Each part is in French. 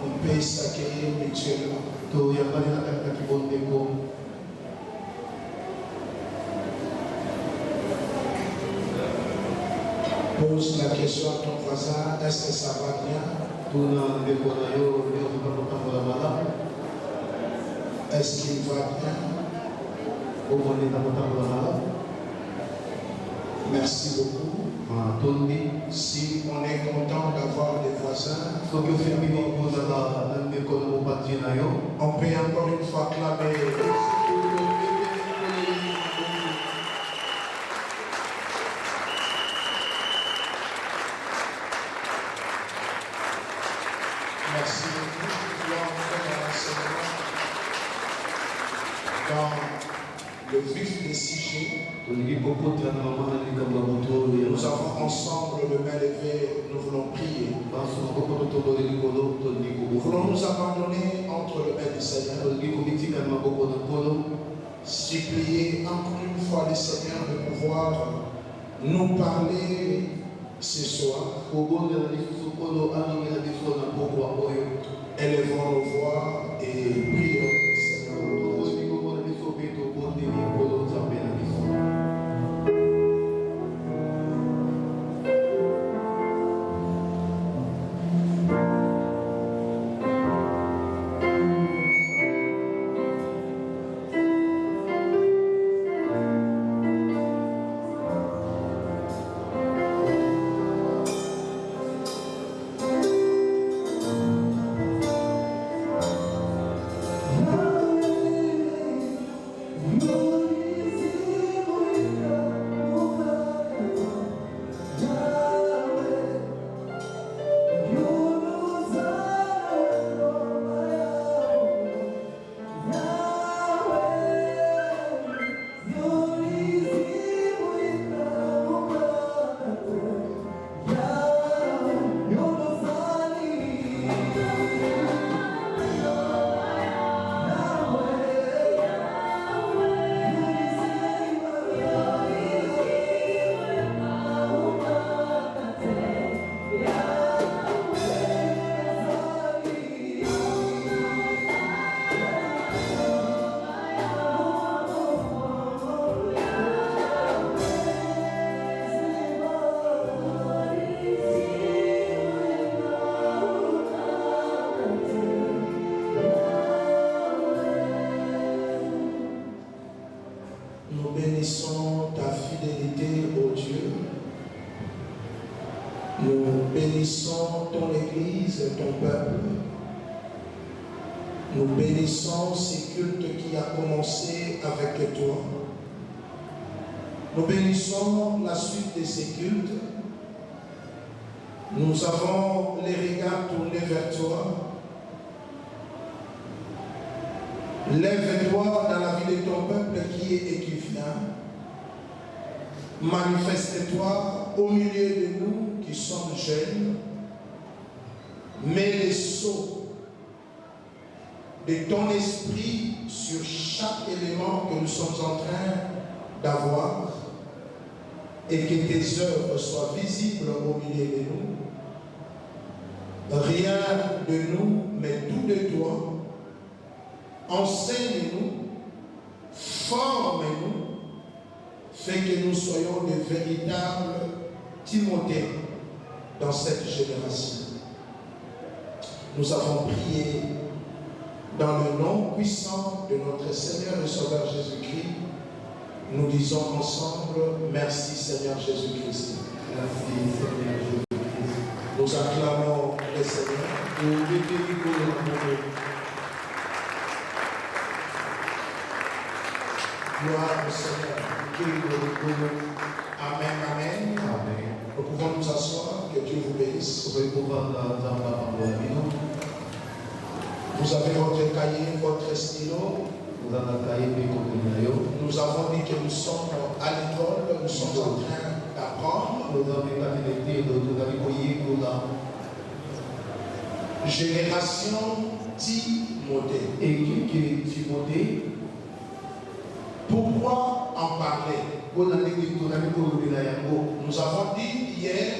On peut s'accueillir mutuellement. Pose la question à ton voisin, est-ce que ça va bien? Est-ce qu'il va bien? Merci beaucoup. Si on est content d'avoir des voisins, on peut encore une fois clamer. Merci beaucoup. Dans le vif des sujets, nous avons ensemble le main levée, nous voulons prier. Nous voulons nous abandonner entre le main du Seigneur. Supplier encore une fois le Seigneur de pouvoir nous parler ce soir. Élevons nos voix et prions le Seigneur. Nous bénissons ces cultes qui a commencé avec toi. Nous bénissons la suite de ces cultes. Nous avons les regards tournés vers toi. Lève-toi dans la vie de ton peuple qui est équivalent. Manifeste-toi au milieu de nous qui sommes jeunes. Mets les sceaux de ton esprit sur chaque élément que nous sommes en train d'avoir et que tes œuvres soient visibles au milieu de nous. Rien de nous, mais tout de toi. Enseigne-nous, forme-nous, fais que nous soyons de véritables Timothées dans cette génération. Nous avons prié dans le nom puissant de notre Seigneur et Sauveur Jésus-Christ. Nous disons ensemble, merci Seigneur Jésus-Christ. Merci Seigneur Jésus-Christ. Nous acclamons le Seigneur. Gloire au Seigneur. Amen, amen. Amen. Nous pouvons nous asseoir. Que Dieu vous bénisse. Vous avez votre cahier, votre stylo. Nous avons dit que nous sommes à l'école, nous sommes en train d'apprendre. Génération Timothée. Pourquoi en parler? Nous avons dit hier,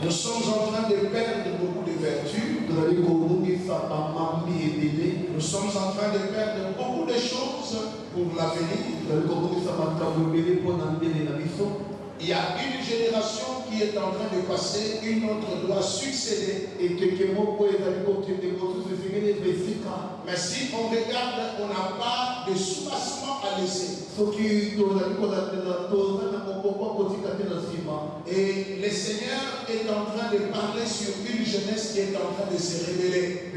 nous sommes en train de perdre beaucoup de vertus. Nous sommes en train de perdre beaucoup de choses pour l'avenir. Il y a une génération qui est en train de passer, une autre doit succéder. Mais si on regarde, on n'a pas de soubassement à laisser. Et le Seigneur est en train de parler sur une jeunesse qui est en train de se révéler.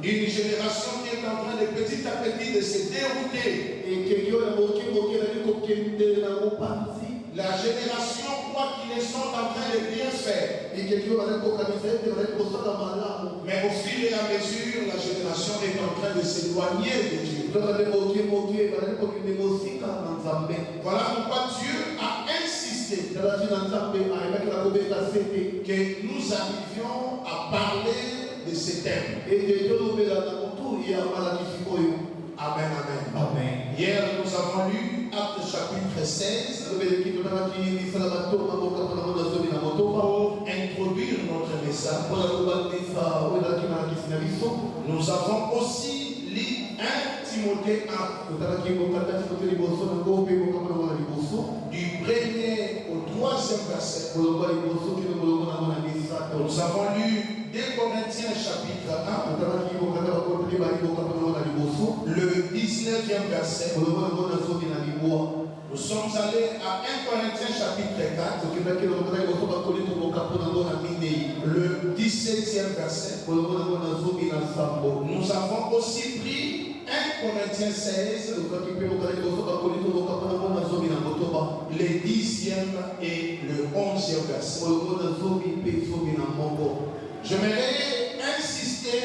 Une génération qui est en train de petit à petit de se dérouter. La génération croit qu'ils sont en train de bien faire. Mais au fil et à mesure, la génération est en train de s'éloigner de Dieu. Voilà pourquoi Dieu a insisté que nous arrivions à parler de ces thèmes. Amen, amen. Amen. Hier, nous avons lu Actes chapitre 16 pour introduire notre message. Nous avons aussi lu 1 Timothée 1 du 1er au 3e verset. Nous avons lu 2 Corinthiens chapitre 1 le 19e verset. Nous sommes allés à 1 Corinthiens chapitre 4 le 17e verset. Nous avons aussi pris 1 Corinthiens 16 le 10e et le 11e verset. J'aimerais insister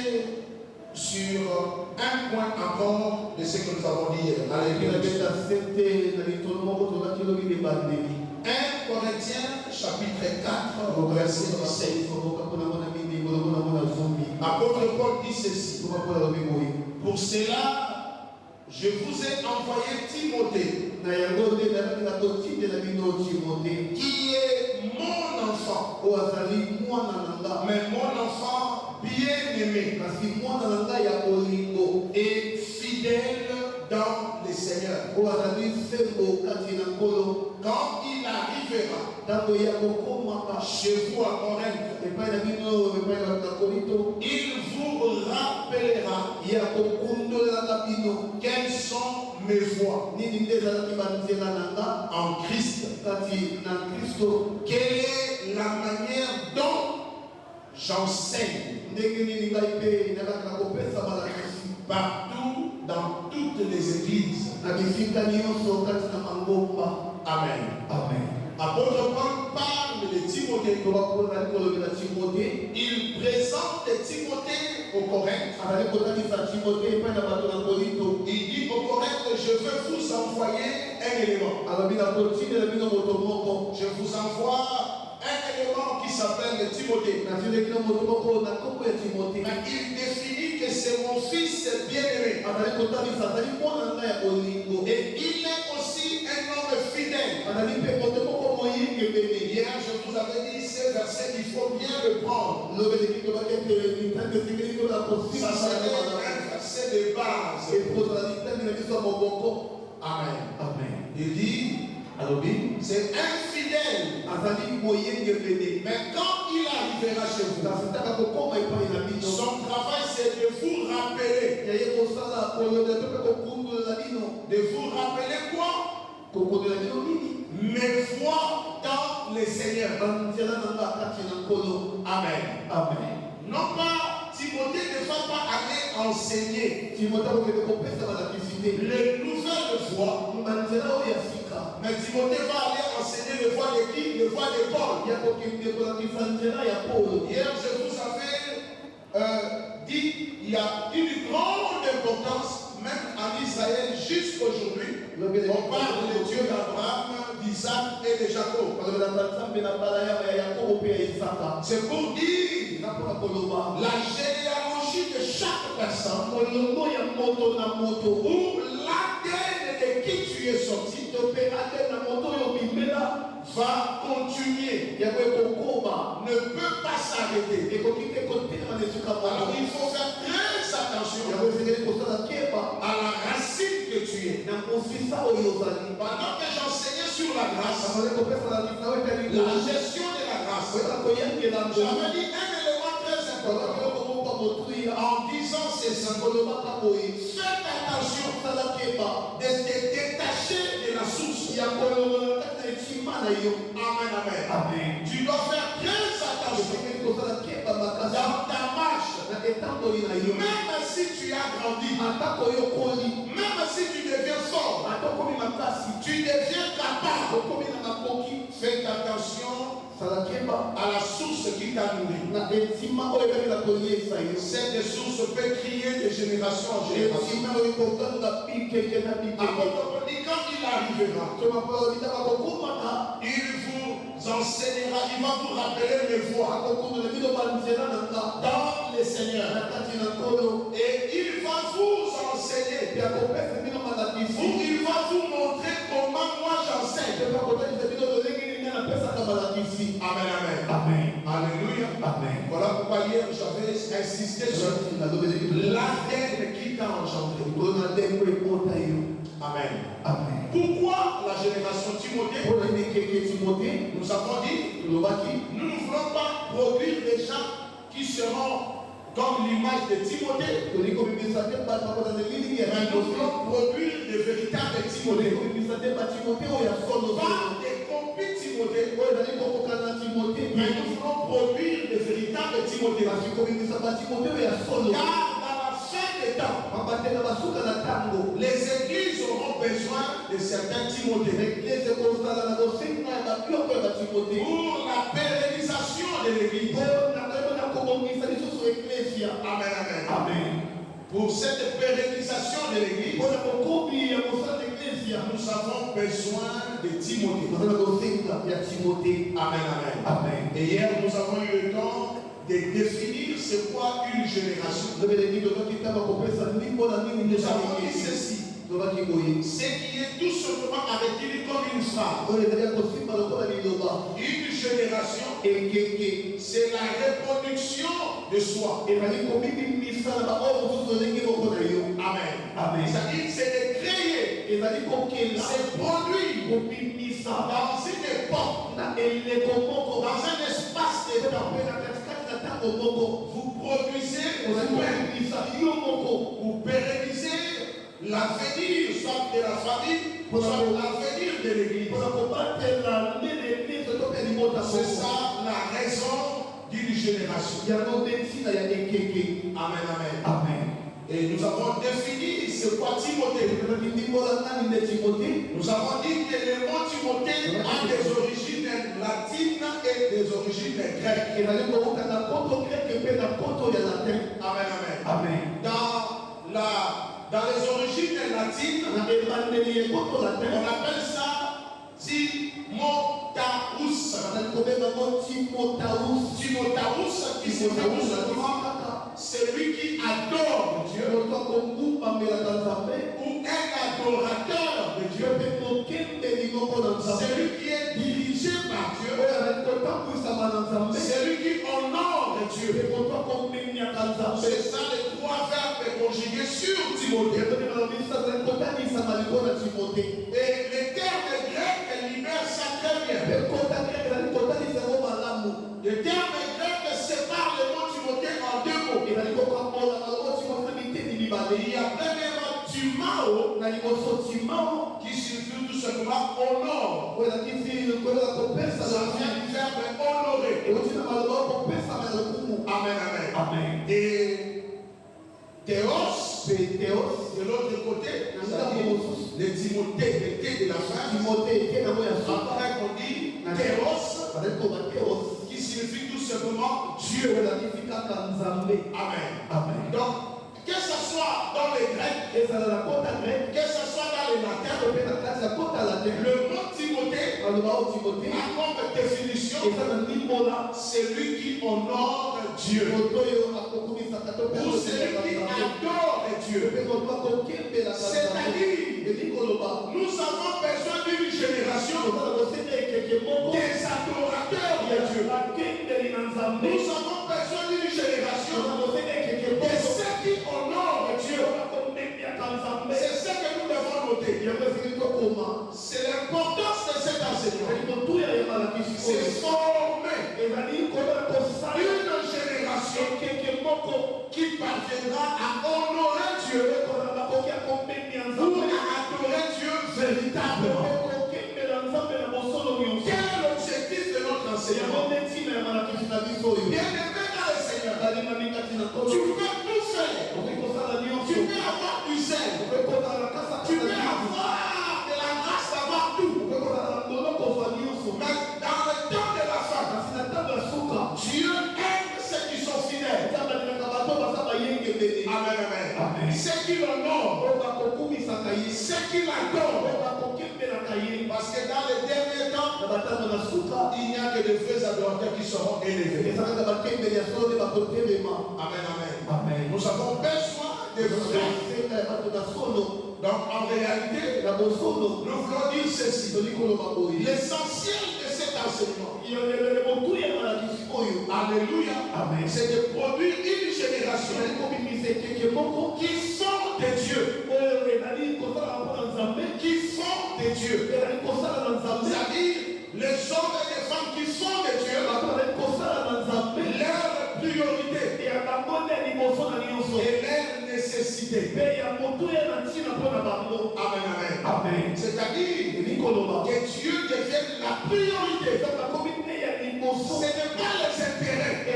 sur un point encore de ce que nous avons dit hier. 1 Corinthiens chapitre 4 verset 17. Apôtre Paul dit ceci. Pour cela, je vous ai envoyé Timothée, qui est mon enfant, mais mon enfant bien-aimé et fidèle dans le Seigneur. Quand il arrivera chez vous à Corinthe, il vous rappellera quelles sont mes voies en Christ. Quelle est la manière dont j'enseigne partout dans toutes les églises. Amen. Amen. Apôtre Paul parle de Timothée. Il présente Timothée au Corinthe. Il dit au Corinthe, je veux vous envoyer un élément. Je vous envoie un élément qui s'appelle Timothée. Mais il définit que c'est mon fils bien-aimé. Et il est aussi un homme fidèle. Hier, je vous avais dit ce verset, il faut bien le prendre. Ça serait un verset de base. Amen. Amen. Il dit, c'est infidèle. Mais quand il arrivera chez vous, son travail c'est de vous rappeler. De vous rappeler quoi? Mes voix dans le Seigneur. Amen. Amen. Non pas, Timothée ne va pas aller enseigner les nouvelles voies. Mais Timothée va aller enseigner les voies de qui? Les voies de Paul. Hier, je vous avais y a une grande importance, même en Israël jusqu'aujourd'hui. On parle des dieux d'Abraham, d'Isaac et de Jacob. C'est pour dire la généalogie de chaque personne, ou l'ADN de qui tu es sorti, va continuer, ne peut pas s'arrêter. Alors il faut faire très attention à la racine que tu es. Pendant que j'enseignais sur la grâce, la gestion de la grâce, j'avais dit un élément très important. En disant ces symboles, faites attention de te détacher de la source. Amen, amen. Tu dois faire très attention dans ta marche. Même si tu as grandi, même si tu deviens fort, tu deviens capable. Faites attention à la source qui t'a nourri. Cette source peut crier de génération en génération. Quand il arrivera, il vous enseignera, il va vous rappeler les voies dans le Seigneur. Et il va vous enseigner. Il va vous montrer comment moi j'enseigne. Amen, amen. Amen. Alléluia. Amen. Voilà pourquoi hier j'avais insisté sur l'ADN qui t'a engendré. Amen. Amen. Pourquoi la génération Timothée? Nous avons dit, nous ne voulons pas produire des gens qui seront comme l'image de Timothée. Mais nous voulons produire de véritables Timothée. Pas des copies Timothée. Mais nous voulons produire de véritables Timothée. Car dans la fin des temps, les églises auront besoin de certains Timothées pour la pérennisation de l'église. Amen, amen. Amen. Pour cette pérennisation de l'église, nous avons besoin de Timothée. Amen, amen. Amen. Et hier, nous avons eu le temps de définir c'est quoi une génération. Nous avons dit ceci. Ce qui est tout simplement arrêté comme une phrase. Une génération, c'est la reproduction de soi. Amen. Amen. C'est-à-dire c'est de créer, c'est produire dans une époque, dans un espace de temps. Vous produisez, vous pérennisez l'avenir soit de la famille, soit l'avenir de l'église. C'est ça la raison d'une génération. Amen, amen. Amen. Et nous avons défini c'est quoi Timothée. Nous avons dit que le mot Timothée a des origines latines et des origines grecques. Amen, amen. Amen. Dans les origines latines, on appelle ça Timotaus. Timotaus qui signifie celui qui adore Dieu ou un adorateur de Dieu. Celui qui est dirigé par Dieu. Celui qui honore Dieu. C'est ça les trois verbes conjugués sur Timothée. Et les termes grecs libèrent ça très bien. Les termes grecs séparent le mot Timothée en deux mots. Il y a premièrement Timao qui signifie tout simplement honore. Ça vient du verbe honorer. Amen, amen. Amen. Et Théos, de l'autre côté, le Timothée, le T de la fin. Après on dit Théos, qui signifie tout simplement Dieu. Amen. Amen. Donc, que ce soit dans les Grecs, que ce soit dans les latins, le mot Timothée a comme définition celui qui honore Dieu ou celui qui adore Dieu. C'est-à-dire, nous avons besoin d'une génération des adorateurs de Dieu. Nous avons besoin d'une génération de ceux qui honorent Dieu. C'est ce que nous devons noter. C'est l'importance de cet enseignement. C'est former une génération qui parviendra à honorer Dieu ou à adorer Dieu véritablement. Quel est l'objectif de notre enseignement? Bien-aimé dans le Seigneur, tu peux tout faire. Tu peux avoir du zèle. Tu peux avoir de la grâce d'avoir tout. Mais dans le temps de la fin, Dieu aime ceux qui sont fidèles. Amen. Ceux qui l'honorent, ceux qui l'adorent. Parce que dans les derniers temps, il n'y a que de vrais adorateurs qui seront élevés. Amen. Nous avons besoin de vrais. Donc en réalité, nous voulons dire ceci. L'essentiel de cet enseignement, alléluia, c'est de produire une génération qui sont des dieux. Qui sont des dieux. C'est-à-dire les hommes et les femmes qui sont des dieux. Leur priorité et leur nécessité. Amen. C'est-à-dire que Dieu devienne la priorité. Ce n'est pas les intérêts qui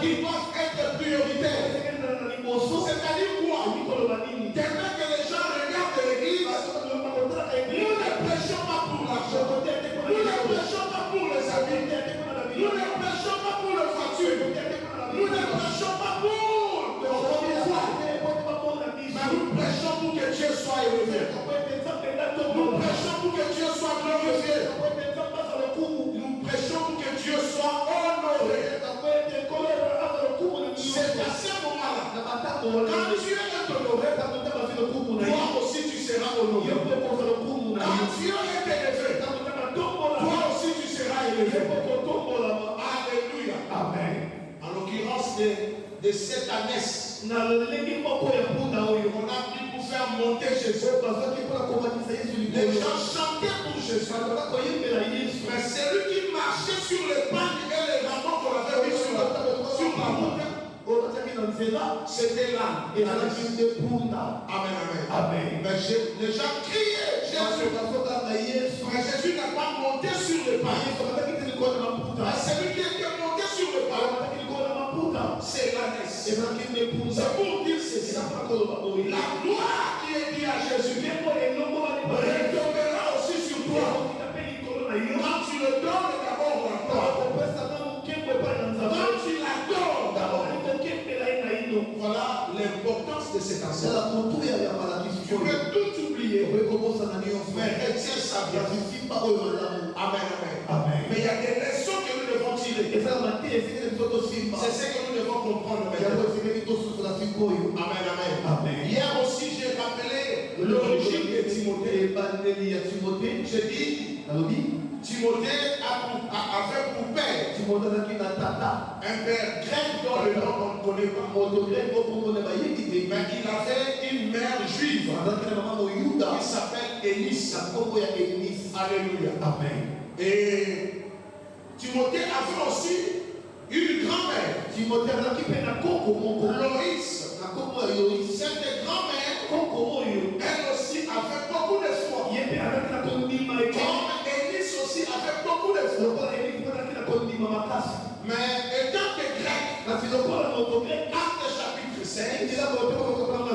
doivent être prioritaires. C'est-à-dire quoi? Tellement que les gens regardent l'église, nous ne prêchons pas pour l'argent, nous ne prêchons pas pour les amis, nous ne prêchons pas pour le voiture, nous ne prêchons pas pour le pouvoir, mais nous prêchons pour que Dieu soit élevé. Nous prêchons pour que Dieu soit glorifié. Nous prêchons pour que Dieu soit honoré. C'est à ce moment-là, quand Dieu est honoré, toi aussi tu seras honoré. Quand Dieu est élevé, toi aussi tu seras élevé. Alléluia. Amen. En l'occurrence de cette année, on a pris pour faire monter Jésus. Les gens chantaient pour Jésus. Mais celui qui marchait sur les pagnes et les rameaux qu'on avait mis sur la route, c'était l'âne. Amen. Mais les gens criaient Jésus. Mais Jésus n'a pas monté sur les pagnes. Mais celui qui était monté sur les pagnes, c'est l'âne. C'est pour dire ceci. La gloire qui est due à Jésus retombera aussi sur toi. Quand tu le donnes d'abord la gloire. Quand tu l'adores d'abord. Voilà l'importance de cet enseignement. Tu peux tout oublier, mais retiens ça bien. Amen. Mais il y a des leçons que nous devons tirer. C'est ce que nous devons comprendre maintenant. Amen. Hier aussi, j'ai rappelé l'origine de Timothée. J'ai dit, Timothée avait pour père un père grec dont le nom on ne connaît pas. Mais il avait une mère juive qui s'appelle Éunice. Alléluia. Amen. Et Timothée avait aussi une grand-mère, Loïs. Cette grand-mère, elle aussi avait beaucoup de foi. Comme Éunice aussi avait beaucoup de foi. Mais étant que grec, Acte chapitre 5,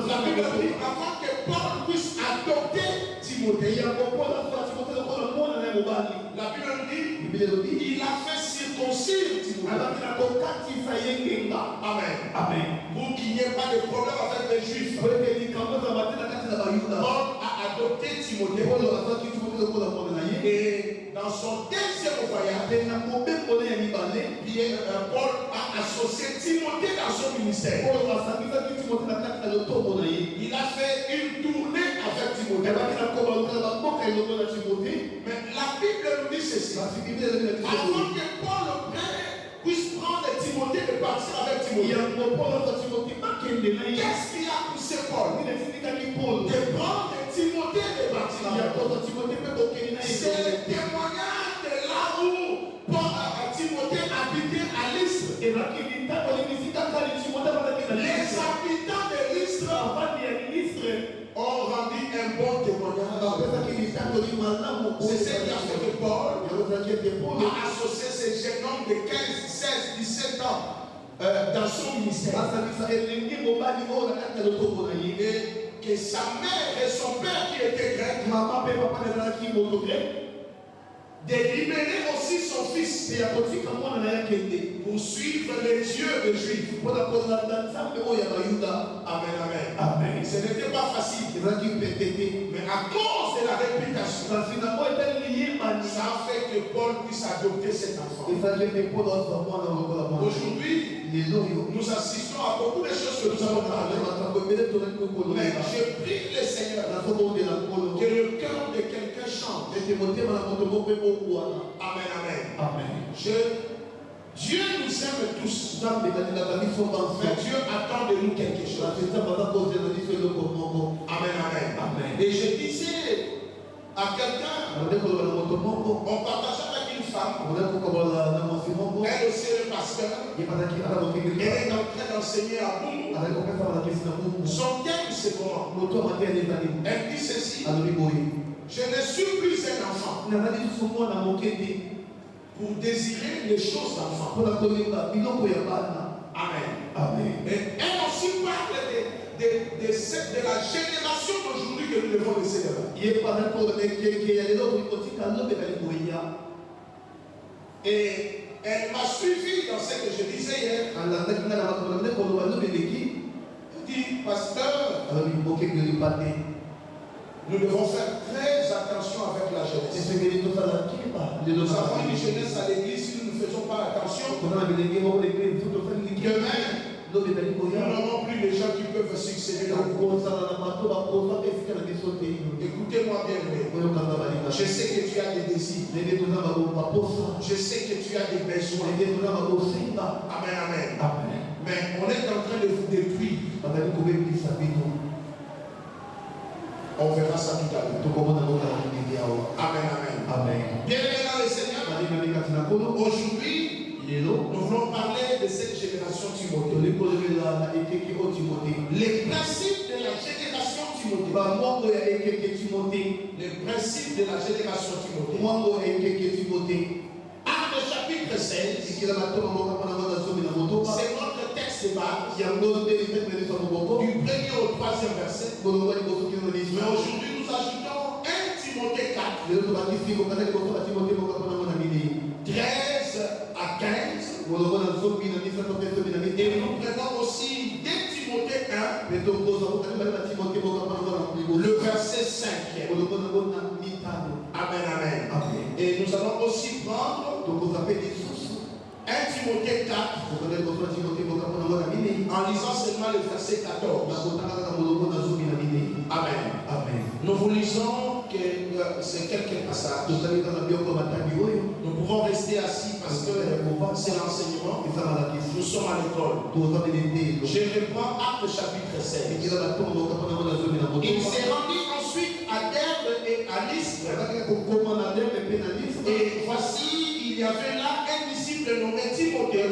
la Bible dit avant que Paul puisse adopter Timothée, la Bible dit il a fait circoncire Timothée. Amen. Amen. Pour qu'il n'y ait pas de problème avec les Juifs. Paul a adopté Timothée. Et dans son deuxième voyage, Paul a associé Timothée dans son ministère. Il a fait une tournée avec Timothée. Mais la Bible nous dit ceci. Avant que Paul puisse prendre Timothée et partir avec Timothée, qu'est-ce qui a poussé Paul de prendre Timothée et partir avec Timothée? C'est le témoignage de là où Timothée habitait à Lystre. Les habitants de Lystre ont rendu un bon témoignage. C'est ce qui a fait que Paul a associé ces jeunes hommes de 15, 16, 17 ans dans son ministère. Et que sa mère et son père qui étaient grecs, de libérer aussi son fils pour suivre les dieux des Juifs. Amen, amen. Amen. Ce n'était pas facile. Mais à cause de la réputation, ça a fait que Paul puisse adopter cet enfant. Aujourd'hui, nous assistons à beaucoup de choses que nous avons parlé. Mais je prie le Seigneur que le cœur de quelqu'un change. Amen, amen. Amen. Dieu nous aime tous. Mais Dieu attend de nous quelque chose. Amen, amen. Amen. Et je disais à quelqu'un, on partageait avec une femme. Elle aussi est pasteur. Elle est en train d'enseigner à Boumou. Son thème c'est comment? Elle dit ceci. Je ne suis plus un enfant pour désirer les choses d'enfant. Amen. Amen. Et elle aussi parle de la génération d'aujourd'hui que nous devons laisser là-bas. Et elle m'a suivi dans ce que je disais hier. Elle dit, pasteur, nous devons faire très attention avec la jeunesse. Nous avons une jeunesse à l'église, si nous ne faisons pas attention, demain, nous n'aurons plus les gens qui peuvent succéder dans le monde. Écoutez-moi bien, je sais que tu as des désirs. Je sais que tu as des besoins. Amen, amen. Mais on est en train de vous détruire. On verra ça tout à l'heure. Amen, amen. Bien aimé dans le Seigneur, aujourd'hui, nous voulons parler de cette génération Timothée. Les principes de la génération Timothée. Les principes de la génération Timothée. Acte chapitre 16. C'est notre texte de base. Du premier au troisième verset. Mais aujourd'hui, nous ajoutons 1 Timothée 4. 13 à 15. Et nous prenons aussi 2 Timothée 1. Le verset 5. Amen, amen. Et nous allons aussi prendre 1 Timothée 4 en lisant seulement le verset 14. Amen. Nous vous lisons que c'est quelques passages. Nous pouvons rester assis parce que c'est l'enseignement. Nous sommes à l'école. Je reprends Acte chapitre 16. Il s'est rendu ensuite à Derbe et à Lystre. Et voici, il y avait là un disciple nommé Timothée,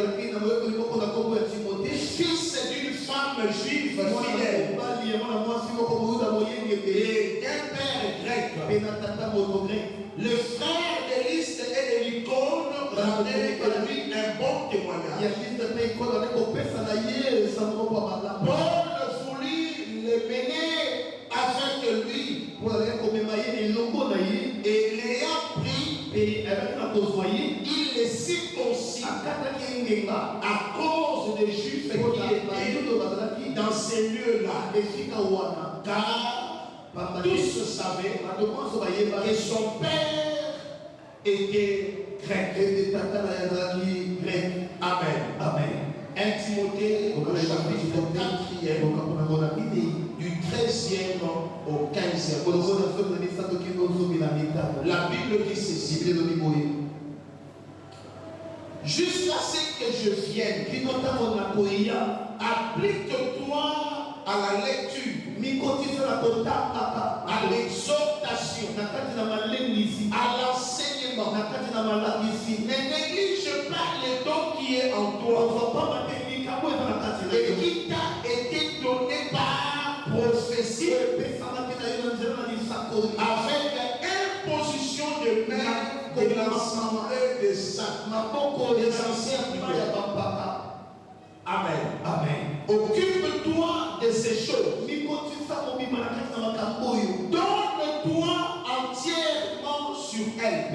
fils d'une femme juive fidèle et d'un père grec. Le frère de Lystre et de l'Icône rendait de lui un bon témoignage. Paul voulut le mener avec lui et l'ayant pris, il le circoncit à cause des Juifs qui étaient dans ces lieux-là. Car tous savaient que son père était grec. Amen. Amen. 1 Timothée, au chapitre 4e, du 13e au 15e. La Bible dit ceci. Jusqu'à ce que je vienne, applique-toi à la lecture, à l'exhortation, à l'enseignement. Ne néglige pas le don qui est en toi et qui t'a été donné par prophétie avec imposition de main de l'assemblée des saints, des anciens du peuple. Amen. Amen. Occupe-toi de ces choses. Donne-toi entièrement sur elles.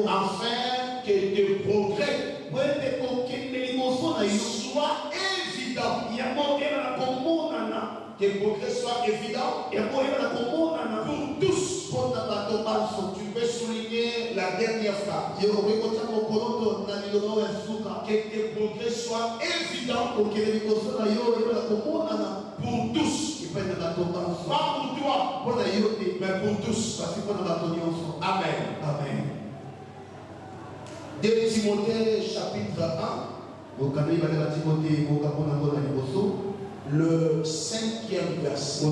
Afin que tes progrès soient évidents. Tes progrès soient évidents pour tous. Tu peux souligner la dernière phrase. Que tes progrès soient évidents pour tous. Pas pour toi, mais pour tous. Amen. Amen. 2 Timothée chapitre 1. Le 5e verset.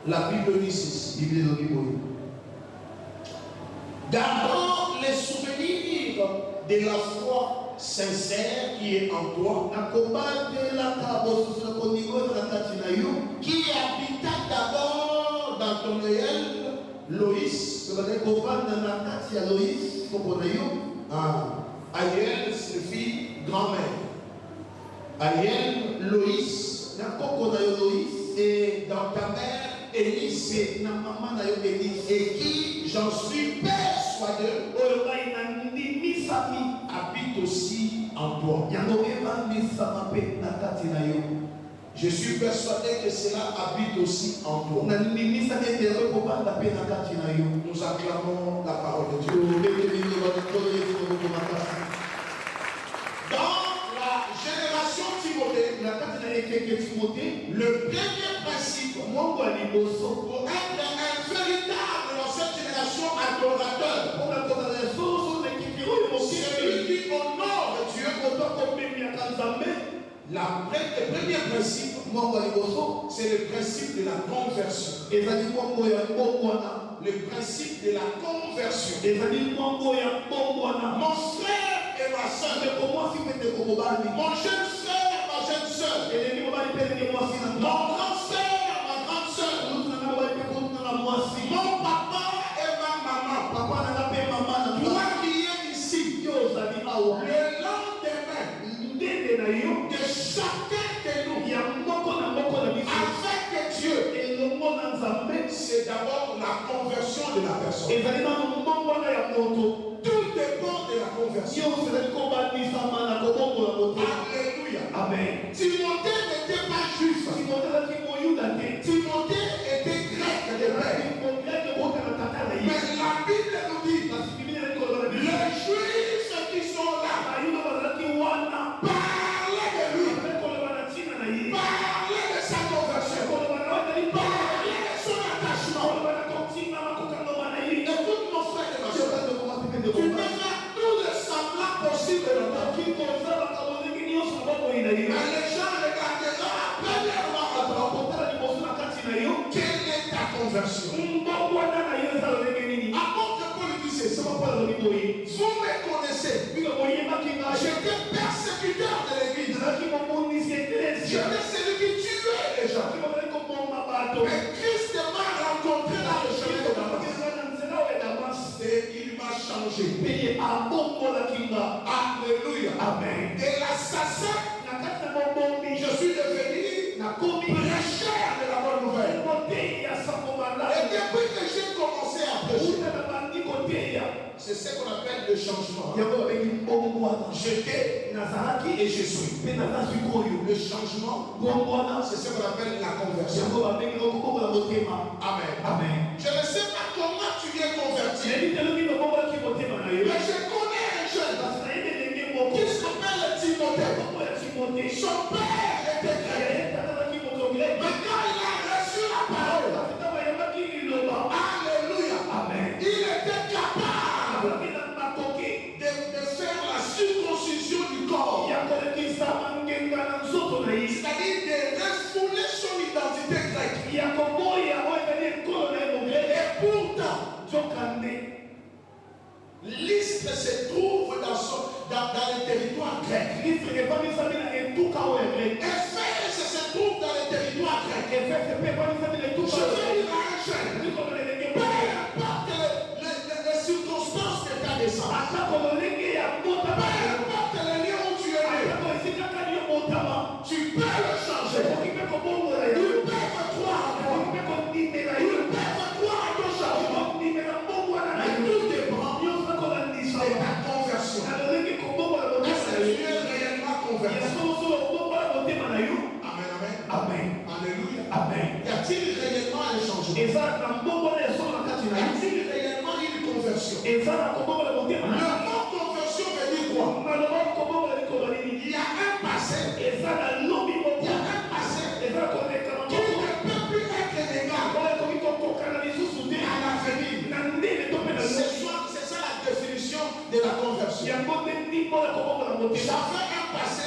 La Bible dit ceci. D'abord les souvenirs de la foi sincère qui est en toi, qui habita d'abord dans ton réel Loïs. Ariel signifie grand-mère. Ariel, Loïs, et dans ta mère Élise, et qui, j'en suis persuadé, habite aussi en toi. Je suis persuadé que cela habite aussi en toi. Nous acclamons la parole de Dieu. Dans la génération Timothée, le premier principe pour être un véritable dans cette génération adorateur, celui qui honore Dieu, le premier principe, c'est le principe de la conversion. Le principe de la conversion. Mon frère et ma soeur, mon jeune frère, ma jeune soeur, mon grand frère, ma grande soeur, mon papa et ma maman, toi qui es ici, le lendemain de chacun de nous avec Dieu, c'est d'abord la conversion de la personne. Tout dépend de la conversion. Alléluia. Amen. Timothée n'était pas juif. Timothée était grec de père. Mais la Bible nous dit, les juifs qui sont là, parlez de lui, parlez de sa conversion, parlez de son attachement. Écoute mon frère et ma soeur, tu peux faire tout le semblant possible de ta vie. Mais les gens regarderont premièrement quelle est ta conversion. Apôtre Paul dit ceci. Vous me connaissez. J'étais persécuteur de l'église. J'étais celui qui tuait les gens. Mais Christ m'a rencontré dans le chemin de Damas. Et il m'a changé. Alléluia. Amen. Et l'assassin, je suis devenu prêcheur de la bonne nouvelle. Et depuis que j'ai commencé à prêcher, C'est ce qu'on appelle le changement. J'étais et je suis. Le changement, c'est ce qu'on appelle la conversion. Amen. Amen. Je ne sais pas comment tu es converti, mais je connais un jeune qui s'appelle Timothée. Son père était grec. Mais quand il a reçu la parole, alléluia, Amen. il était capable de faire la circoncision du corps. C'est-à-dire de refouler son identité grecque. Et pourtant, Lystre se trouve dans le territoire grec. Éphèse se trouve dans le territoire grec. Je veux dire à un jeune, peu importe les circonstances que tu as descendu, peu importe le lieu où tu es né, tu peux le changer. Ils peuvent croire en toi. Ils peuvent croire en ton changement. Mais tout dépend de ta conversion. Est-ce que tu es réellement converti? Amen, amen. Amen. Alléluia. Amen. Y a-t-il réellement un changement? Y a-t-il réellement une conversion? Le mot conversion veut dire quoi? Il y a un passé. Il y a un passé qui ne peut plus être légal à l'avenir. C'est ça la définition de la conversion. J'avais un passé.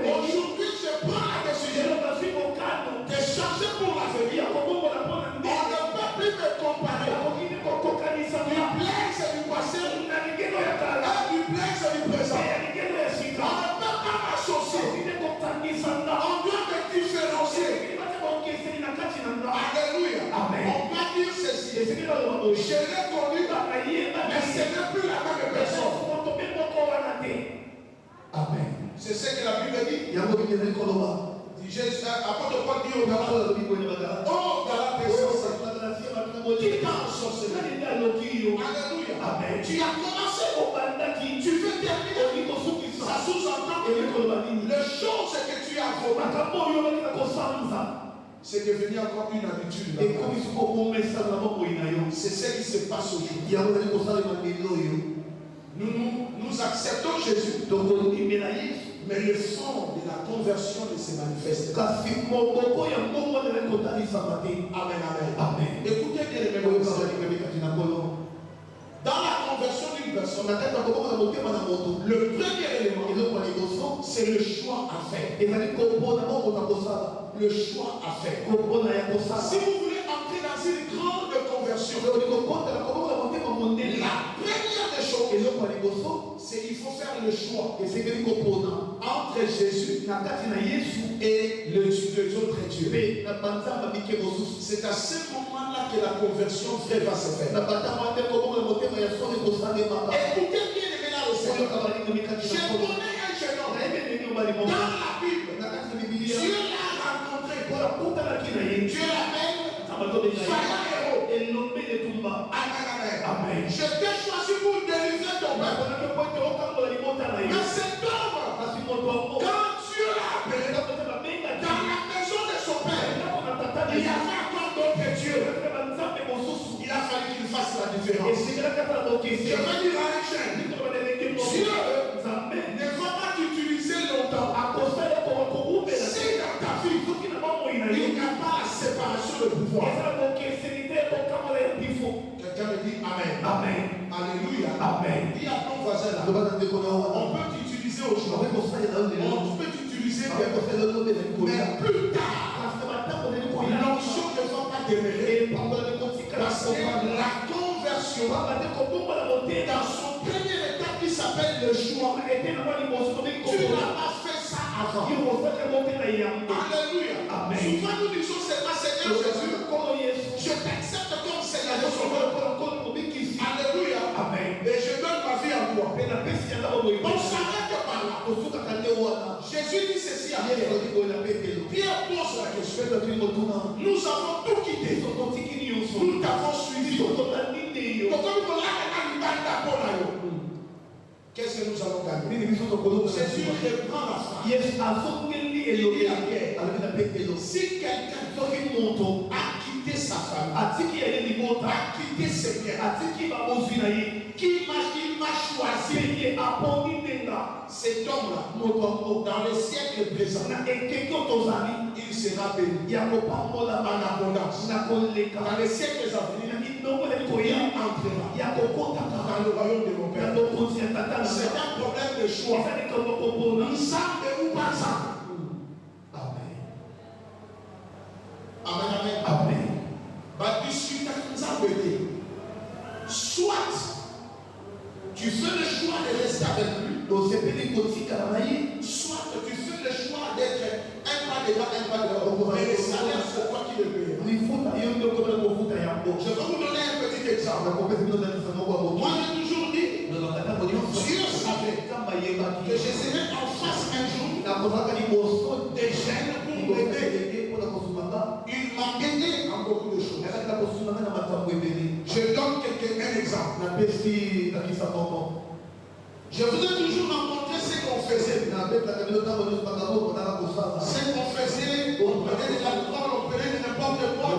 Aujourd'hui, je prends la décision de changer pour l'avenir. On ne peut plus me comparer du duplex du passé et du duplex du présent. On ne peut pas m'associer. On doit me différencier. Alléluia. Amen. On va dire ceci. Je l'ai connu, mais ce n'est plus la même personne. Amen. C'est ce que la Bible dit. Apôtre Paul dit aux Galates, oh Galates, qui t'a ensorcelé? Alléluia. Amen. Tu as commencé, tu veux terminer. Ça sous-entend que le chose que tu as voulu, c'est devenu encore une habitude. C'est ce qui se passe aujourd'hui. Nous acceptons Jésus, mais le fond de la conversion ne se manifeste pas. Amen, amen. Écoutez bien les mêmes. Dans la conversion d'une personne, le premier élément, c'est le choix à faire. Le choix à faire. Si vous voulez entrer dans une grande conversion, la première des choses, c'est qu'il faut faire le choix entre Jésus et les autres dieux. C'est à ce moment-là que la conversion va se faire. Écoutez bien les ménages au Seigneur. Je connais un jeune homme dans la Bible. Dieu l'a rencontré. Dieu l'appelle vaillant héros. Amen. Je t'ai choisi pour délivrer ton peuple. Mais cet homme, quand Dieu l'a appelé dans la maison de son père, il y avait encore d'autres dieux. Il a fallu qu'il fasse la différence. Je veux dire à un jeune, Dieu ne va pas t'utiliser longtemps. Si dans ta vie, il n'y a pas la séparation de pouvoir. Quelqu'un me dit Amen. Amen. Alléluia. Amen. Dis à ton voisin là, on peut t'utiliser aujourd'hui. On peut t'utiliser mais plus tard, l'onction ne va pas demeurer. Parce que la conversion, dans son premier état qui s'appelle le choix, tu n'as pas fait ça avant. Alléluia. Amen. Souvent nous disons c'est pas Seigneur Jésus. Je t'accepte comme Seigneur de Sauveur. Alléluia. Amen. Et je donne ma vie à toi. On s'arrête par là. Jésus dit ceci à Pierre. Pierre pose la question. Nous avons tout quitté. Nous t'avons suivi. Qu'est-ce que nous allons gagner? Jésus reprend la phrase. Il dit à Pierre, si quelqu'un a quitté sa famille, a quitté ses biens, qui m'a choisi, cet homme-là, dans les siècles présents, il sera béni en abondance. Dans les siècles à venir, il entrera dans le royaume de mon Père. C'est un problème de choix. Ensemble ou pas ensemble. Amen. Amen, amen. Amen. Soit tu fais le choix de rester avec lui, soit tu fais le choix d'être un pas devant, un pas devant. Et le salaire, c'est toi qui le payes. Je vais vous donner un petit exemple. Moi, j'ai toujours dit, Dieu savait que je serais en face un jour des jeunes pour m'aider. Il m'a aidé en beaucoup de choses. Je donne un exemple. Je vous ai toujours rencontré ce qu'on faisait. Ce qu'on faisait, on prenait de l'alcool, on prenait de n'importe quoi.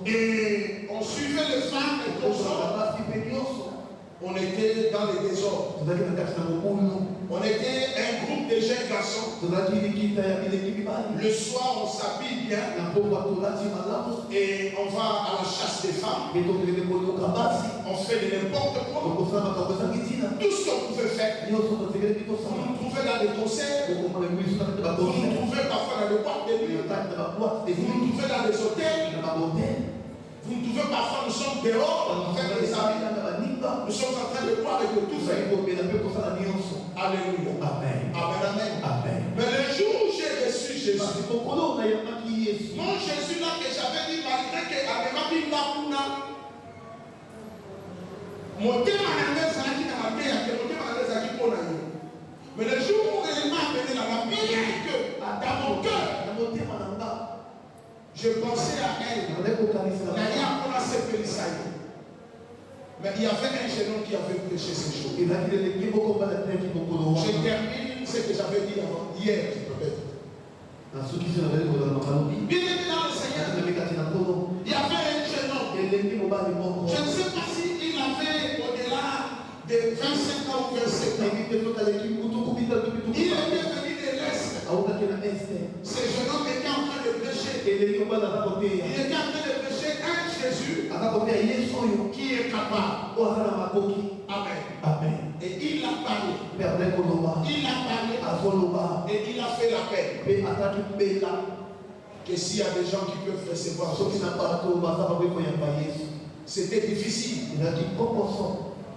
Et on suivait les femmes et tout ça. On était dans les désordres. On était un groupe de jeunes garçons. Le soir, on s'habille bien. Et on va à la chasse des femmes. On fait de n'importe quoi. Tout ce qu'on pouvait faire. Vous nous trouvez dans des concerts. Vous nous trouvez parfois dans les boîtes de nuit. Vous nous trouvez dans les hôtels. Vous nous trouvez parfois, nous sommes dehors, on fait des amis. Nous sommes en train de boire et de tout faire. Alléluia. Amen. Amen. Amen. Amen. Mais le jour où j'ai reçu Jésus, mon Jésus là que j'avais dit, malgré que Abema Bimba mon thème à la messe, mais le jour où il m'a amené là, que dans mon cœur, je pensais à elle. Mais il y avait un jeune homme qui avait prêché ces choses. Je termine ce que j'avais dit avant, hier, peut-être. Bien aimé dans le Seigneur, il y avait un jeune homme. Je ne sais pas s'il avait au-delà de 25 ans ou 27 ans. Il était venu de l'Est. Ce jeune homme était en train de prêcher. Il était en train de prêcher un Jésus qui est capable. Amen. Amen. Et il a parlé. Il a parlé. Et il a fait la paix. Que s'il y a des gens qui peuvent recevoir, c'était difficile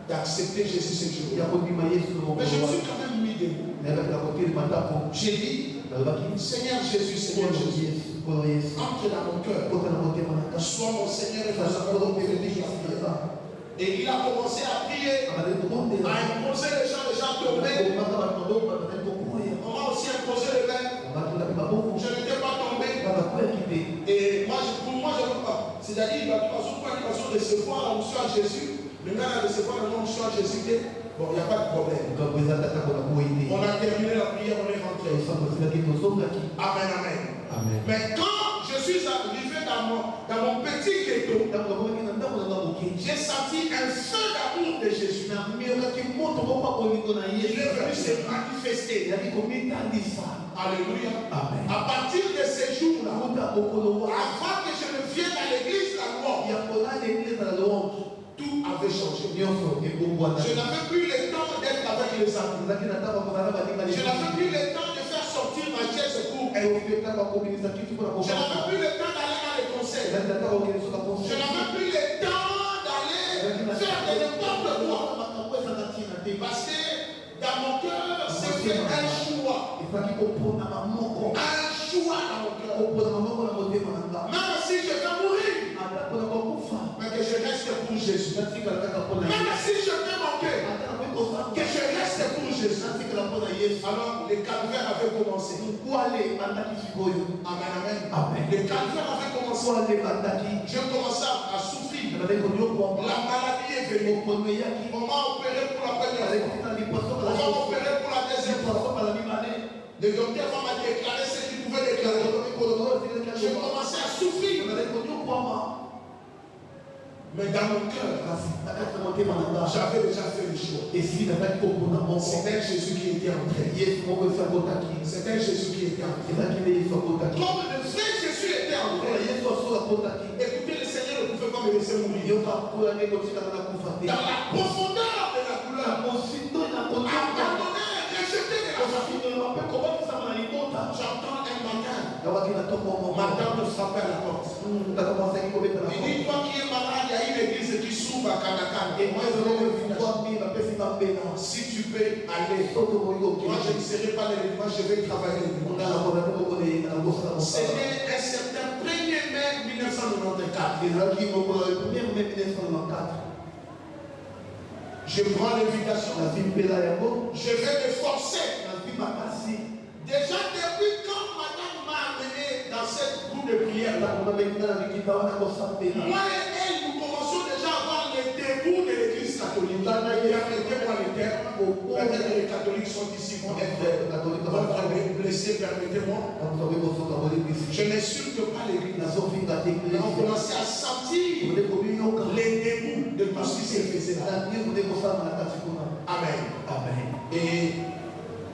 d'accepter Jésus ce jour. Mais je me suis quand même mis debout. J'ai dit, Seigneur Jésus, Seigneur Jésus, entre dans mon cœur. Sois mon Seigneur et mon Sauveur. Et il a commencé à prier, à imposer les gens tomber. On m'a aussi imposé le mains. Je n'étais pas tombé. Et pour moi, je ne veux pas. C'est-à-dire, il va de recevoir la mission à Jésus. Le gars a recevoir la mission à Jésus. Bon, il n'y a pas de problème. On a terminé la prière, on est rentré. Amen, amen. Amen. Mais quand je suis arrivé dans mon petit ghetto, j'ai senti un feu d'amour de Jésus. Il est venu se manifester. Alléluia. Amen. À partir de ces jours-là, avant que je ne vienne à l'église la louange, tout avait changé. Je n'avais plus le temps d'être avec les amis. Je n'avais plus le temps de faire sortir ma chaise pour être. Je n'avais plus le temps d'aller dans les concerts. Je n'avais plus le temps d'aller faire de n'importe quoi. Parce que dans mon cœur, c'était un choix. Un choix dans mon cœur. Même si je vais mourir, mais que je reste pour Jésus. Même si je vais manquer, que je reste pour Jésus. Jésus, alors les calvaires avaient commencé. Amen, amen. Les calvaires avaient commencé. Je commençais à souffrir. La maladie est venue. On m'a opéré pour la première fois. On m'a opéré pour la deuxième fois. Le docteur m'a déclaré ce qu'il pouvait déclarer. Je commençais à souffrir. Mais dans mon cœur, j'avais déjà fait le choix. C'était Jésus qui était entré. C'était Jésus qui était entré. Comme le vrai Jésus était entré. Écoutez, le Seigneur ne pouvait pas me laisser mourir. Dans la profondeur de la douleur, abandonné, rejeté de la famille. J'entends un matin. Ma tante me frappait à la porte. Il dit, toi qui es malade, il y a une église qui s'ouvre à Kanakan. Et moi, je vais le si tu peux aller, moi je ne serai pas l'événement, je vais travailler. C'était un certain 1er mai 1994. Je prends l'invitation. Je vais me forcer. Déjà depuis quand madame m'a amené dans cette groupe de prière, moi et elle, nous commençons déjà à avoir les débuts de l'église catholique. Permettez-moi le terme. Peut-être que les catholiques sont ici pour être blessés, permettez-moi. Je n'insulte pas l'église. On commençait à sentir les débuts de tout ce qui se faisait là. Amen. Amen. Et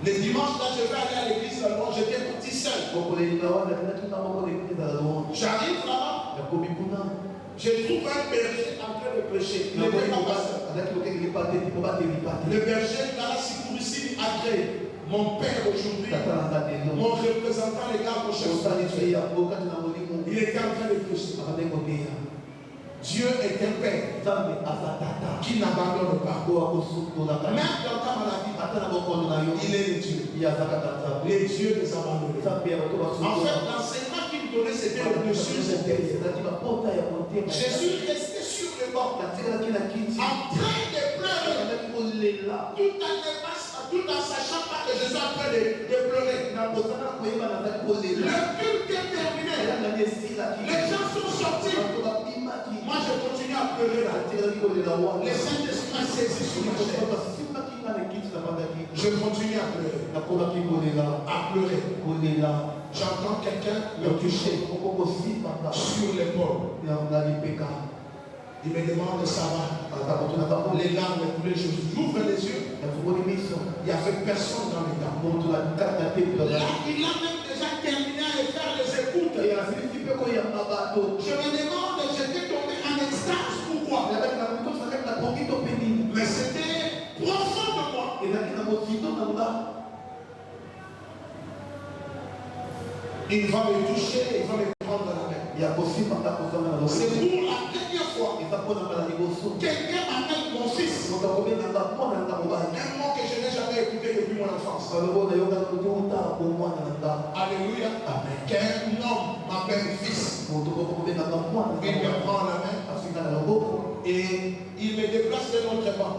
les dimanches, là, je vais aller à l'église, alors j'étais petit seul. J'arrive là-bas, je trouve un berger en train de prêcher. Le berger, dans la sécurité, agrée. Mon père aujourd'hui, mon représentant légal au chef, il était en train de prêcher. Dieu est un père qui n'abandonne pas. Même dans ta maladie, il est le Dieu. Les dieux des abandonnés. En fait, l'enseignement qu'il me donnait, c'était le dessus. Jésus restait sur le banc, en train de pleurer, tout en sachant pas que Jésus est en train de pleurer. Le culte est terminé. Les gens sont sortis. Moi, je continue à pleurer là. Les Saint-Esprit m'a saisi sur ma chair. Je continue à pleurer. À pleurer. J'entends quelqu'un me toucher sur l'épaule. Il me demande ça va. Les larmes coulaient. J'ouvre les yeux. Il n'y avait personne dans les larmes. Là, il a même déjà terminé à faire les écoutes. Je me demande, j'étais tombé en extase. Pourquoi? Mais c'était profond de moi. Il va me toucher, il va me prendre dans la main. C'est pour la première fois. Quelqu'un m'appelle mon fils. Un mot que je n'ai jamais écouté depuis mon enfance. Alléluia. Qu'un homme m'appelle fils. Il me prend la main. Et il me déplace de notre banc.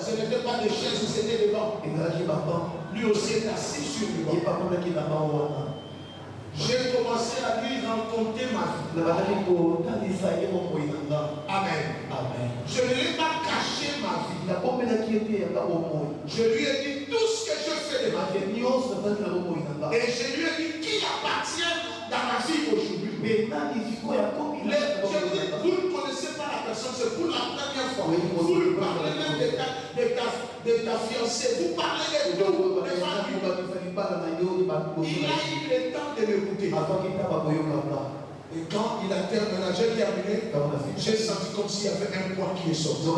Ce n'était pas des chaises, c'était des bancs. Lui aussi est assis sur le banc. J'ai commencé à lui raconter ma vie. Amen. Amen. Je ne lui ai pas caché ma vie. Je lui ai dit tout ce que je fais de ma vie. Et je lui ai dit qui appartient dans ma vie aujourd'hui. Je lui ai dit, vous ne connaissez pas la personne, c'est pour la première fois. Vous lui parlez même de ta fiancée. Vous parlez de tout. Il a eu le temps de m'écouter. Et quand il a terminé, j'ai terminé, j'ai senti comme s'il y avait un poids qui est sorti.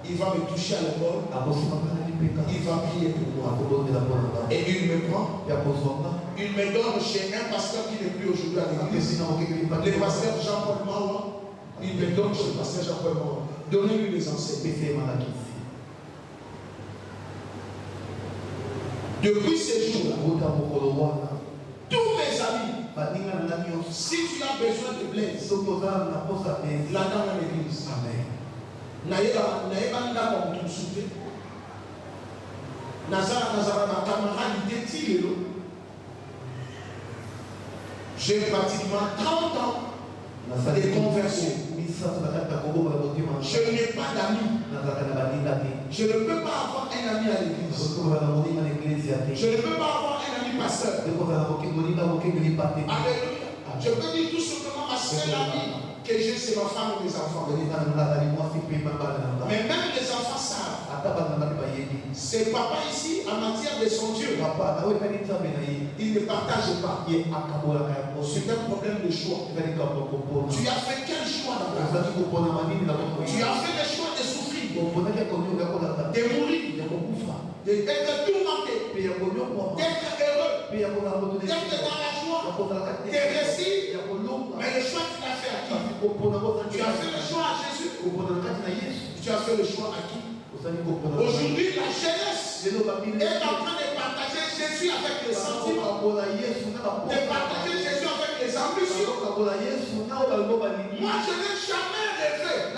Il va me toucher à l'épaule. Il va prier pour moi. Et il me prend. Il me donne chez un pasteur qui n'est plus aujourd'hui à l'église. Le pasteur Jean-Paul Mawa. Il me donne chez le pasteur Jean-Paul Mawa. Donnez-lui les enseignements. Depuis ces jours-là, tous mes amis, si tu as besoin de blesse, la dans l'église. Amen. J'ai pratiquement 30 ans de conversion. Je n'ai pas d'amis. Je ne peux pas avoir un ami à l'église. Je ne peux pas avoir un ami pasteur. Alléluia. Je peux dire tout simplement ma seule amie que j'ai, c'est ma femme et mes enfants. Mais même les enfants savent. C'est papa ici, en matière de son Dieu, il ne partage pas. C'est un problème de choix. Tu as fait quel choix dans ta vie? Tu as fait le choix de souffrir, de mourir, d'être tourmenté, d'être heureux, d'être dans la joie, de réussir. Mais le choix tu l'as fait à qui? Tu as fait le choix à Jésus. Tu as fait le choix à qui? Aujourd'hui, la jeunesse est en train de partager Jésus avec les sentiments, de partager Jésus avec les ambitions. Moi, je n'ai jamais rêvé,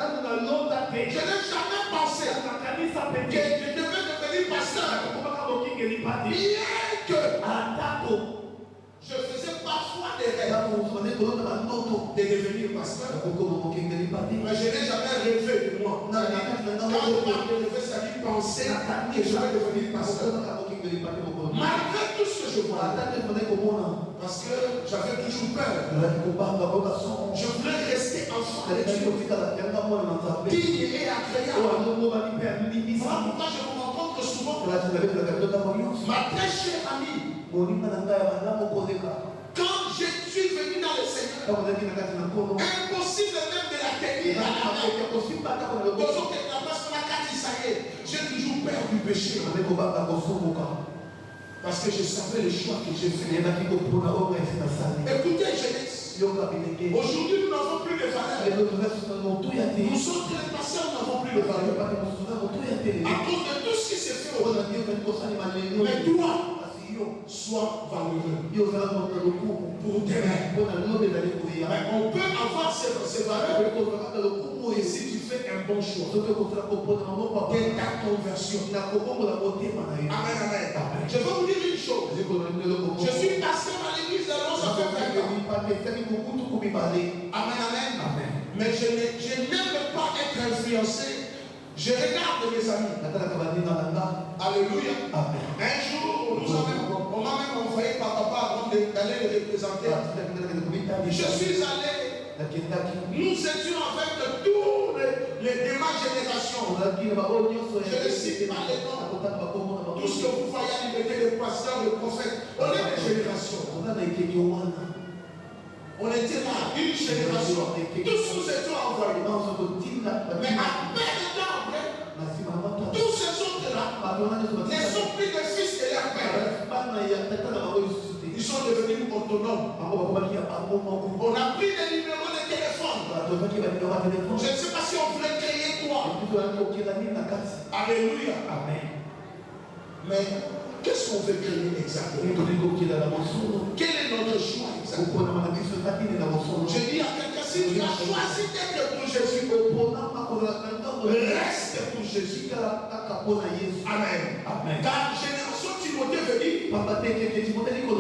je n'ai jamais pensé que je devais devenir pasteur. Bien que je faisais parfois des rêves de devenir pasteur, mais je n'ai jamais rêvé de moi. Quand je parle de rêver, ça dit penser que je vais devenir pasteur. Malgré tout ce que je vois, parce que j'avais toujours peur. Je voulais rester enfant de Dieu, digne et agréable. Voilà pourquoi je me rencontre souvent. Ma très chère amie, quand je suis venu dans le Seigneur, impossible même de la tenir à la main. J'ai toujours peur du péché. Parce que je savais le choix que j'ai fait. Écoutez, jeunesse. Aujourd'hui, nous n'avons plus de valeur. Nous sommes trépassés, nous n'avons plus de valeur. À cause de tout ce qui s'est fait aujourd'hui. Mais toi, sois valeureux pour demain. Mais on peut avoir ces valeurs et si tu fais un bon choix de ta conversion. Amen, amen. Je vais vous dire une chose. Je suis pasteur à l'église de Lons, ça fait 20 ans. Amen, amen. Mais je n'aime pas être influencé. Je regarde mes amis. Alléluia. Un jour, on m'a même envoyé par papa avant d'aller les représenter. Je suis allé. Nous étions avec tous les ma génération. Je ne cite pas les noms. Tout ce que vous voyez à liberté, les pasteurs, les prophètes, on est des générations. On était là, une génération. Tous nous étions envoyés. Mais à peine de temps après, tous ces autres-là ne sont plus des fils de leur père. Ils sont devenus autonomes. On a pris des numéros de téléphone. Je ne sais pas si on voulait créer quoi. Alléluia. Amen. Mais qu'est-ce qu'on veut créer exactement? Quel est notre choix exactement? Je dis à quelqu'un, si tu as choisi d'être pour Jésus, reste pour Jésus. Amen. Car génération Timothée veut dire,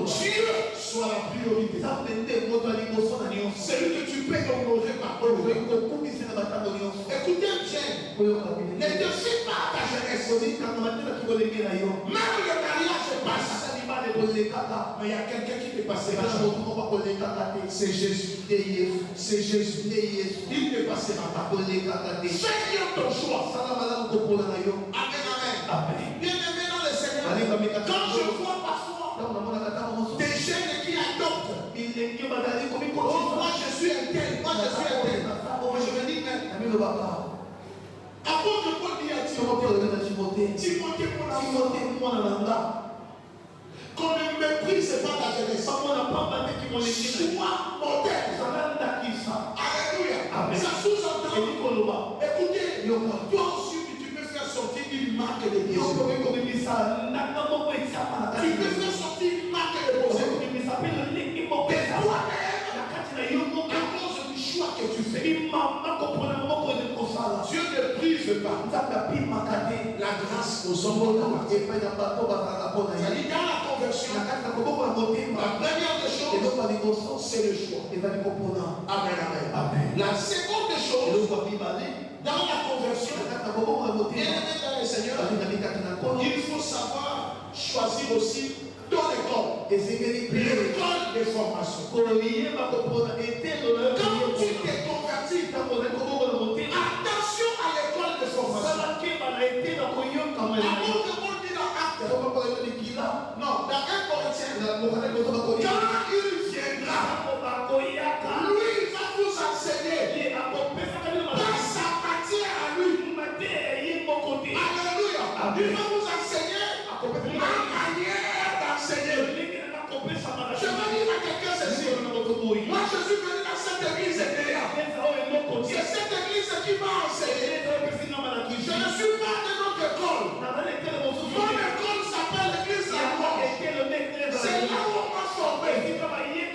Dieu soit la priorité. Celui que tu peux honorer par ton Écoutez bien, ne te fie pas à ta jeunesse. Même le mariage passe. Mais il y a quelqu'un qui te passera. C'est Jésus. C'est Jésus. Il ne passera pas. Fais bien ton choix. Amen, amen. Bien aimé dans le Seigneur. Quand je vois parfois des jeunes qui adoptent, oh, moi je suis un tel, moi je suis un tel. Je me dis, mais apôtre Paul dit à Timothée, qu'on ne méprise pas ta jeunesse. Sois modèle. Alléluia. Ça sous-entend. Écoutez, toi aussi tu peux faire sortir une marque de Dieu. Tu peux faire sortir une marque de Dieu. À cause du choix que tu fais. Dieu ne brise pas la grâce aux sommes dans la partie. C'est-à-dire dans la conversion, la première des choses, c'est le choix. Amen, amen. La seconde des choses, dans la conversion, bien aimé dans le Seigneur, il faut savoir choisir aussi dans l'école. L'école de formation. Quand tu t'es converti, attention à l'école de formation. Avant que on dit dans Actes, non, dans 1 Corinthiens, quand il viendra, lui il va vous enseigner. Pas sa matière à lui. Alléluia. Il va vous enseigner ma manière d'enseigner. Je veux dire à quelqu'un ceci. Moi je suis venu dans cette église et c'est cette église qui m'a enseigné. Je ne suis pas de notre école. Mon école s'appelle l'église de la mort. C'est là où on m'a formé.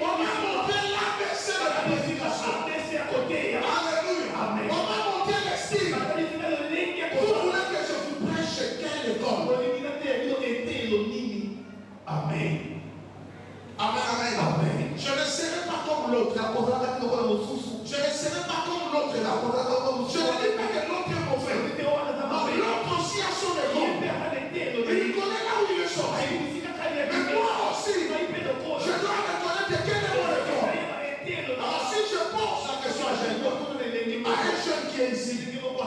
On m'a montré l'ABC de la prédication. Alléluia. On m'a montré les styles. Vous voulez que je vous prêche quelle école? Amen. Amen, amen. Amen. Je ne serai pas comme l'autre. Je ne serai pas comme l'autre. Je ne dis pas que l'autre est mauvais. L'autre aussi a son école. Il connaît là où il est sorti. Mais moi aussi, je dois reconnaître quel est mon école. Alors si je pose la question à un jeune qui est ici,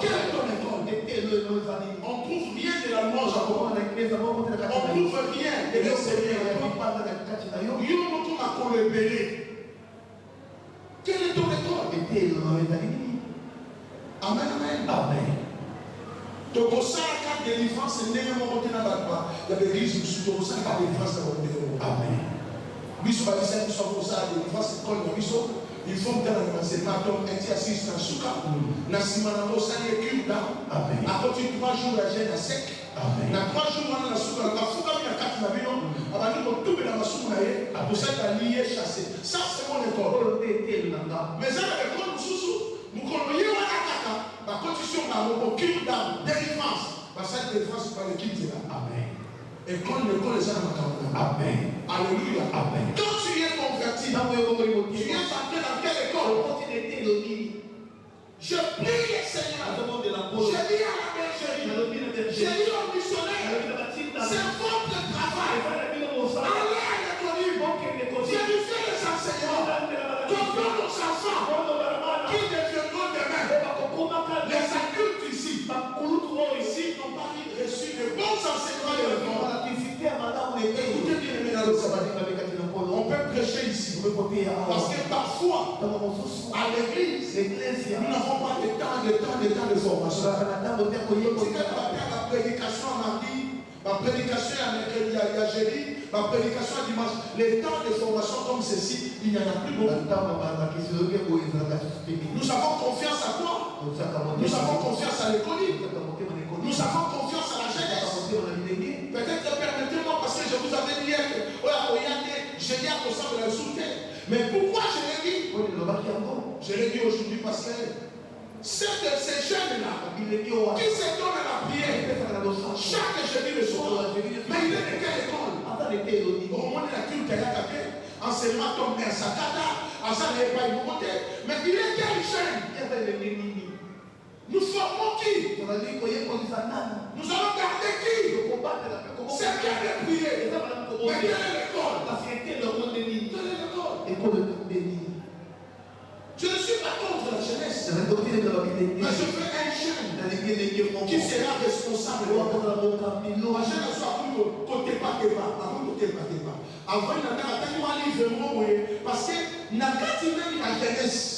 quelle est ton école? On ne trouve rien de la louange à moi. On ne trouve rien de l'enseignement. Quelle est ton école? Amen, amen. Amen. Donc, au sein de la délivrance, c'est n'est pas monté dans la barre. Il y a des églises qui sont au sein de la délivrance. Amen. Biso ba disa biso ko sa délivrance école na biso. Il faut que dans l'enseignement donc être assis dans souka. Na simana ko sa ye kuda. Amen. À côté 3 jours la jeune à sec. Amen. Na 3 jours on na souka na fuka na 4 na bino. Abandi ko tomber na masuku na ye. Pour ça lié chasser. Ça c'est mon école. Mais ça l'école mususu. Mukolo ye wana kaka. Ba condition na mo kuda délivrance. Parce que délivrance par l'équipe là. Amen. Et quand l'école est dans ma. Amen. Alléluia. Amen. Quand tu es converti, tu es entré dans quelle école? Je prie le Seigneur. Je dis à la bergerie. Je dis au missionnaire. C'est votre travail. Allez à l'école. Je lui fais les enseignements. Comment nos enfants qui deviendront demain les adultes ici n'ont pas reçu de bons enseignements de l'école. On peut prêcher ici. Parce que parfois, à l'église, nous n'avons pas de temps de formation. Ma prédication à mardi, ma prédication à mercredi, à jeudi, ma prédication à dimanche. Les temps de formation comme ceci, il n'y en a plus beaucoup. Nous avons confiance à quoi? Nous avons confiance à l'école. Nous avons confiance à la jeunesse. Peut-être permettez-moi parce que je vous avais dit hier que je l'ai accosté de la soutien. Mais pourquoi je l'ai dit? Je l'ai dit aujourd'hui parce que ces jeunes-là qui se donnent à la prière chaque jeudi le soir. Mais il est de quelle école? Au moins la culture enseignement tombe à Sakata, à ça n'est pas monté. Mais il est quel jeune? Nous formons qui? Nous allons garder qui? C'est bien de prier. Mais quelle est l'école? Quelle est l'école? Je ne suis pas contre la jeunesse. Mais je veux un jeune qui sera responsable. La jeune soit côté pas. Avant, il y a un livre parce que la jeunesse,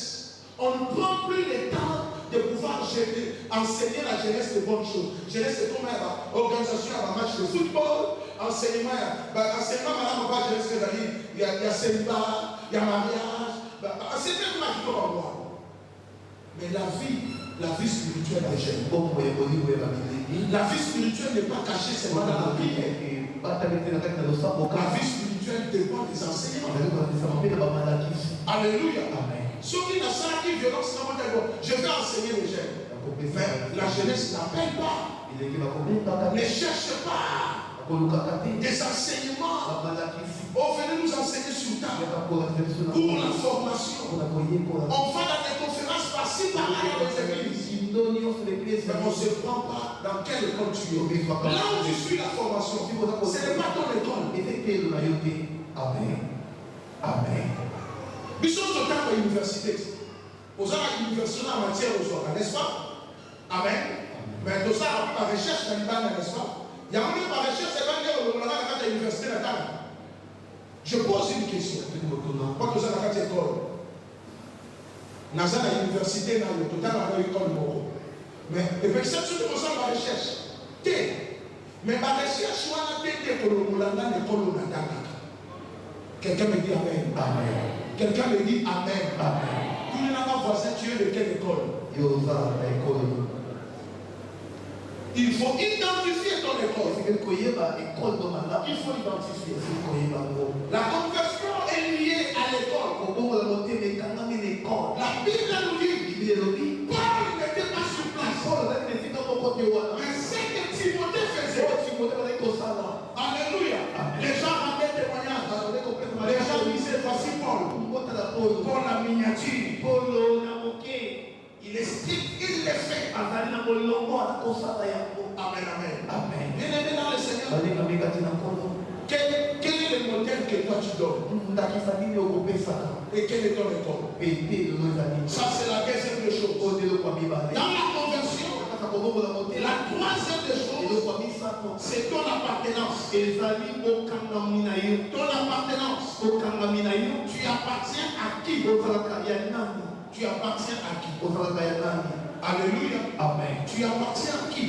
on ne prend plus le temps de pouvoir enseigner la jeunesse de bonnes choses. Jeunesse, c'est comme l'organisation à un match de football, enseignement, il y a célibat, il y a mariage, c'est bien que tu peux avoir. Mais la vie spirituelle est jeune. La vie spirituelle n'est pas cachée seulement dans la prière. La vie spirituelle dépend des enseignements. Alléluia. Amen. Ceux qui n'ont pas qui violence, je vais enseigner les jeunes. Mais la jeunesse n'appelle pas. Ne cherche pas des enseignements. Oh, venez nous enseigner sur table pour la formation. On va dans des conférences par-ci, par-là dans les églises. Mais on ne se prend pas dans quelle école tu es. Là où tu suis la formation, ce n'est pas ton école. Amen. Amen. Bisous total à l'université. Aux gens à l'université en matière aux soirs, n'est-ce pas? Amen. Mais tout ça, ma recherche, n'est-ce pas? Il y a même ma recherche, c'est pas à l'université. Je pose une question. Pas que ça à l'école. Naza à l'université, dans le total à l'école. Mais l'exception de ma recherche. Mais ma recherche, on a été pour le Moulanda, l'école au Nadaka. Quelqu'un me dit Amen. Amen. Quelqu'un me dit Amen. Amen. Tu n'as pas voisin, tu es de quelle école? Il faut identifier ton école. Il faut identifier. La conversion est liée à l'école. La Bible nous dit Paul n'était pas sur place. Mais c'est que Timothée faisait. Alléluia. Les gens rendaient témoignage. Les gens disaient voici Paul. Paul la miniature. Paul la moquée. Il est strict, il le fait. Amen, amen. Amen. Bien-aimé dans le Seigneur. Quel est le modèle que toi tu donnes? Et quel est ton école? Ça c'est la deuxième des choses. Dans la conversion, la troisième des choses, c'est ton appartenance. Ton appartenance. Tu appartiens à qui? Tu appartiens à qui? Alléluia. Amen. Tu appartiens à qui?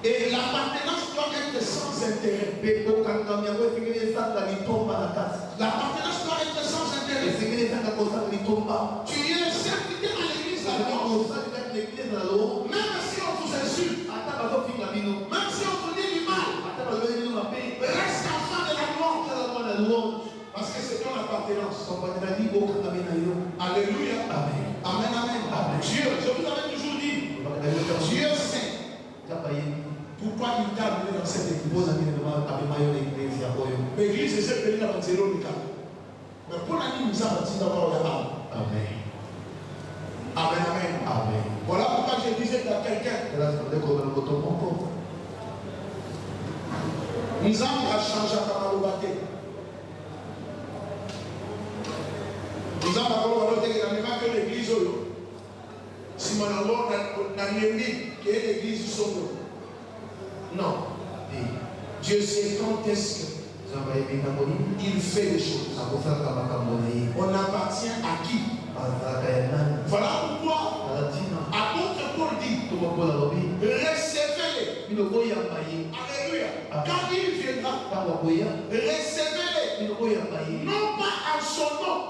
Et l'appartenance doit être sans intérêt. L'appartenance doit être sans intérêt. Tu es serviteur à l'église là-dedans. Même si on vous insulte, même si on vous dit du mal, reste enfant de la louange. Parce que c'est ton appartenance. Alléluia. Amen. Amen, amen. Amen. Dieu, je vous avais toujours dit, Dieu sait pourquoi il t'a amené dans cette église. L'église est cette dans le zéro. Mais pour l'année, nous avons dit d'abord la âme. Amen. Amen, amen. Amen. Voilà pourquoi je disais à quelqu'un, nous avons changé à Kamalobate. Nous avons que l'église, si mon amour n'a n'aimé qui est l'église sombre. Non. Dieu sait quand est-ce qu'il fait les choses. On appartient à qui? Voilà pourquoi apôtre Paul dit recevez-les. Alléluia. Quand il viendra, recevez-les. Non pas en son nom.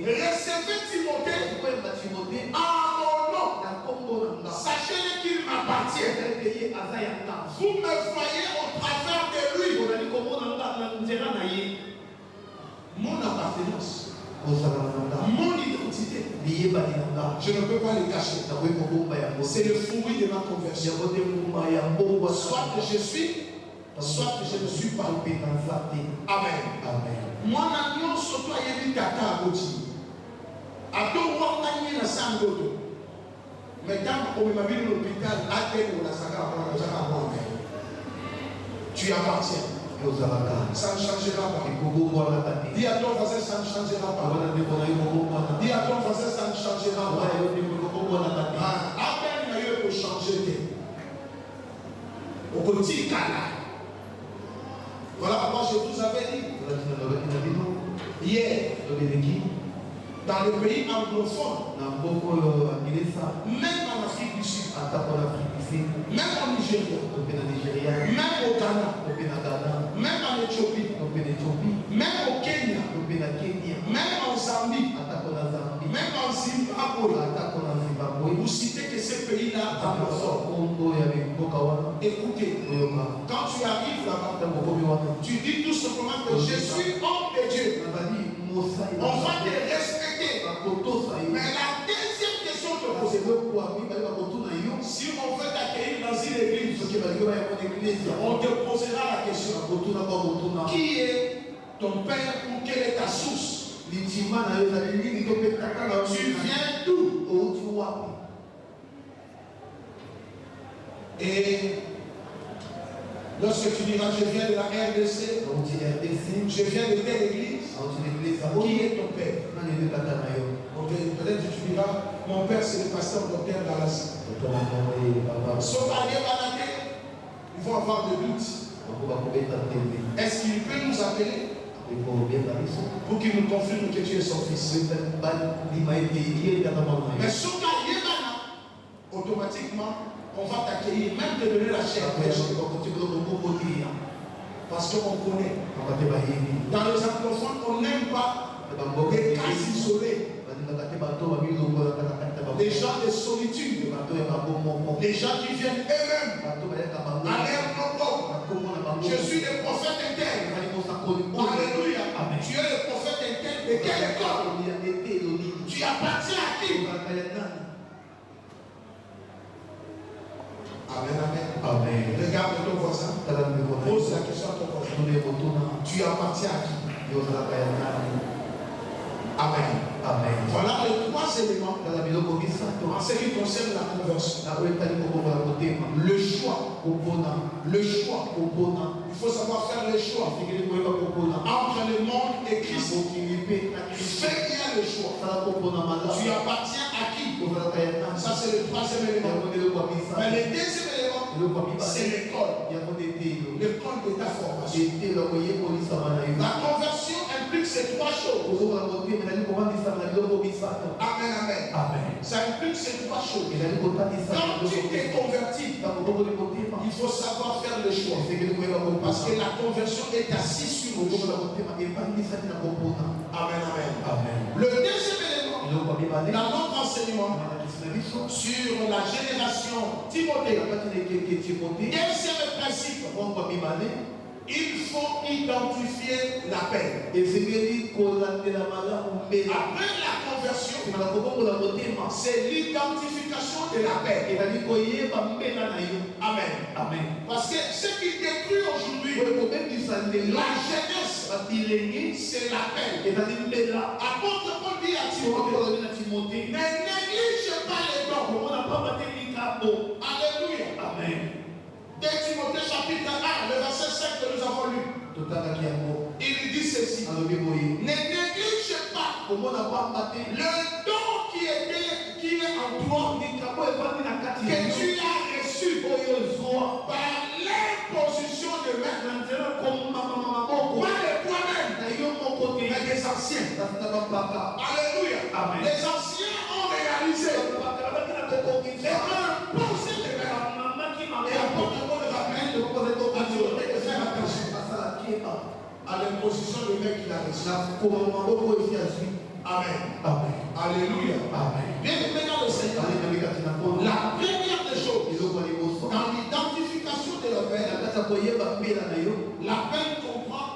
Recevez Timothée en mon nom. Sachez qu'il m'appartient. Vous me voyez au travers de lui. Mon appartenance. Mon identité. Je ne peux pas les cacher. C'est le fruit de ma conversion. Soit que je suis, soit que je ne suis pas. Amen. Amen. Moi, je suis surtout à Yébi Tata Aboti. À tout moment, je suis à Sangoto. Mais quand on m'a vu à l'hôpital, à peine on a ça, tu appartiens. Ça ne changera pas. Dis à ton voisin, ça ne changera pas. Dis à ton voisin, ça ne changera pas. À peine il y a eu pour changer. Au petit canal. Voilà pourquoi je vous avais dit. Hier, dans le pays anglophone, même en Afrique du Sud, même en Nigeria, même au Ghana, même en Éthiopie, même au Kenya, même en Zambie, même en Zimbabwe. Vous citez que ces pays-là anglophones. Écoutez, quand tu arrives là-bas, tu dis tout simplement que je suis homme de Dieu. On va te respecter. respecter. Mais la deuxième question que je pose, si on veut t'accueillir dans une église, on te posera la question, qui est ton père ou quelle est ta source? Tu viens d'où? Et lorsque tu diras je viens de la RDC, je viens de telle église, qui est ton père? Peut-être que tu diras mon père c'est le pasteur docteur Dallas. Sauf à Banate, ils vont avoir des doutes. Est-ce qu'il peut nous appeler pour qu'il nous confirme que tu es son fils? Mais sauf à automatiquement on va t'accueillir, même te donner la chair fraîche. Parce qu'on connaît. Dans les anglophones, on n'aime pas des cas isolés. Des gens de solitude. Des gens qui viennent eux-mêmes à l'air non. Je suis le prophète interne. Alléluia. Tu es le prophète interne de quelle école? Tu appartiens à qui? Amen, amen. Amen. Regarde ton voisin. Pose la question à ton voisin. Tu appartiens à qui? Amen. Amen. Voilà les trois éléments en ce qui concerne la conversion. Le choix. Le choix. Il faut savoir faire les choix entre le monde et Christ. Fais bien le choix. Tu appartiens à qui? Ça c'est le troisième élément. Mais le deuxième élément, c'est l'école. L'école de ta formation. La conversion implique ces trois choses. Amen, amen. Ça implique ces trois choses. Quand tu t'es converti, il faut savoir faire le choix. Parce que la conversion est assise sur le choix. Amen, amen. Le deuxième élément, dans notre enseignement sur la génération Timothée, quel c'est le principe? Il faut identifier la peine. Après la conversion, c'est l'identification de la peine. Amen. Parce que ce qui détruit aujourd'hui la jeunesse, c'est la peine. Apôtre Paul dit à Timothée, ne néglige pas les dons. Alléluia. Amen. 2 Timothée chapitre 1, le verset 5 que nous avons lu. Il dit ceci. Ne néglige pas le don qui est en toi, que tu as reçu par l'imposition de main. Pas de toi-même, mais des anciens. Alléluia. Amen. Les anciens ont réalisé les mains imposées de main. Et apôtre Paul rappelle de faire attention à l'imposition de main qu'il a reçue. Amen. Alléluia. Bien-aimés dans le Seigneur, la première des choses, dans l'identification de la peine, la peine comprend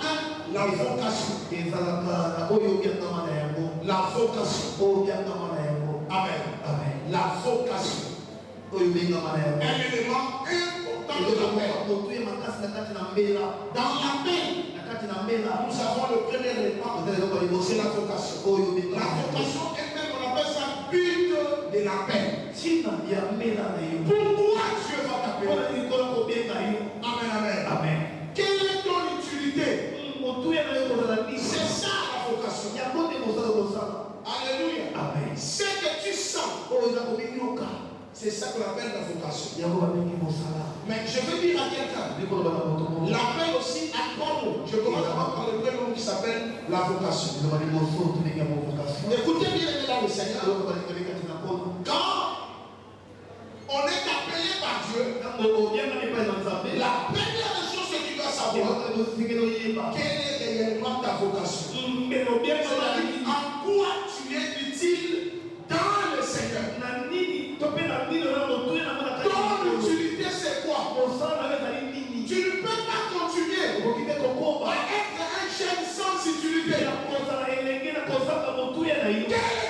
la vocation. La vocation. Amen. La vocation. Un élément important de la peine. Dans la peine, nous avons le premier élément, c'est la vocation. La vocation elle-même, on appelle ça but de la peine. Pourquoi Dieu va t'appeler? Amen. Quelle est ton utilité? C'est ça la vocation. Alléluia. Ce que tu sens, c'est ça qu'on appelle la vocation. Mais je veux dire à quelqu'un, l'appel aussi à trois mots. Je commence par le premier mot qui s'appelle la vocation. Écoutez bien les dans le Seigneur. Quand on est appelé par Dieu, la première chose que tu dois savoir, quelle est réellement ta vocation. En quoi tu es utile dans le Seigneur. Ton utilité c'est quoi? Tu ne peux pas continuer à être un chef sans utilité. Quelle est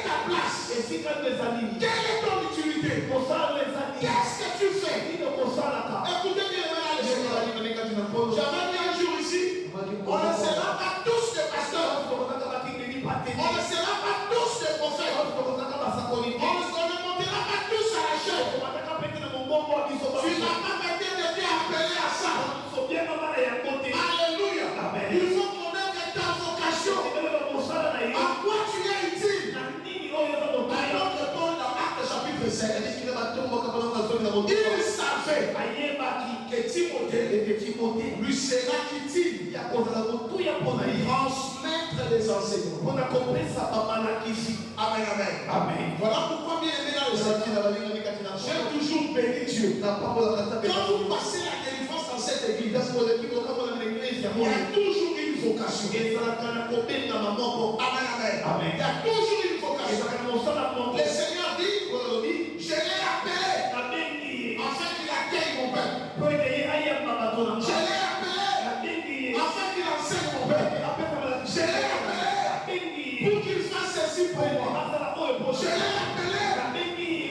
savait que Timothée lui sera utile transmettre les enseignements. Amen, amen. Amen. Voilà pourquoi, bien aimé dans le Seigneur, j'ai toujours béni Dieu. Quand vous passez la délivrance dans cette église, il y a toujours une vocation. Amen, amen. Amen. Il y a toujours une vocation. Le Seigneur dit, je l'ai appelé afin qu'il accueille mon peuple. Je l'ai appelé afin qu'il enseigne mon peuple. Je l'ai appelé pour qu'il fasse ceci pour moi. Je l'ai appelé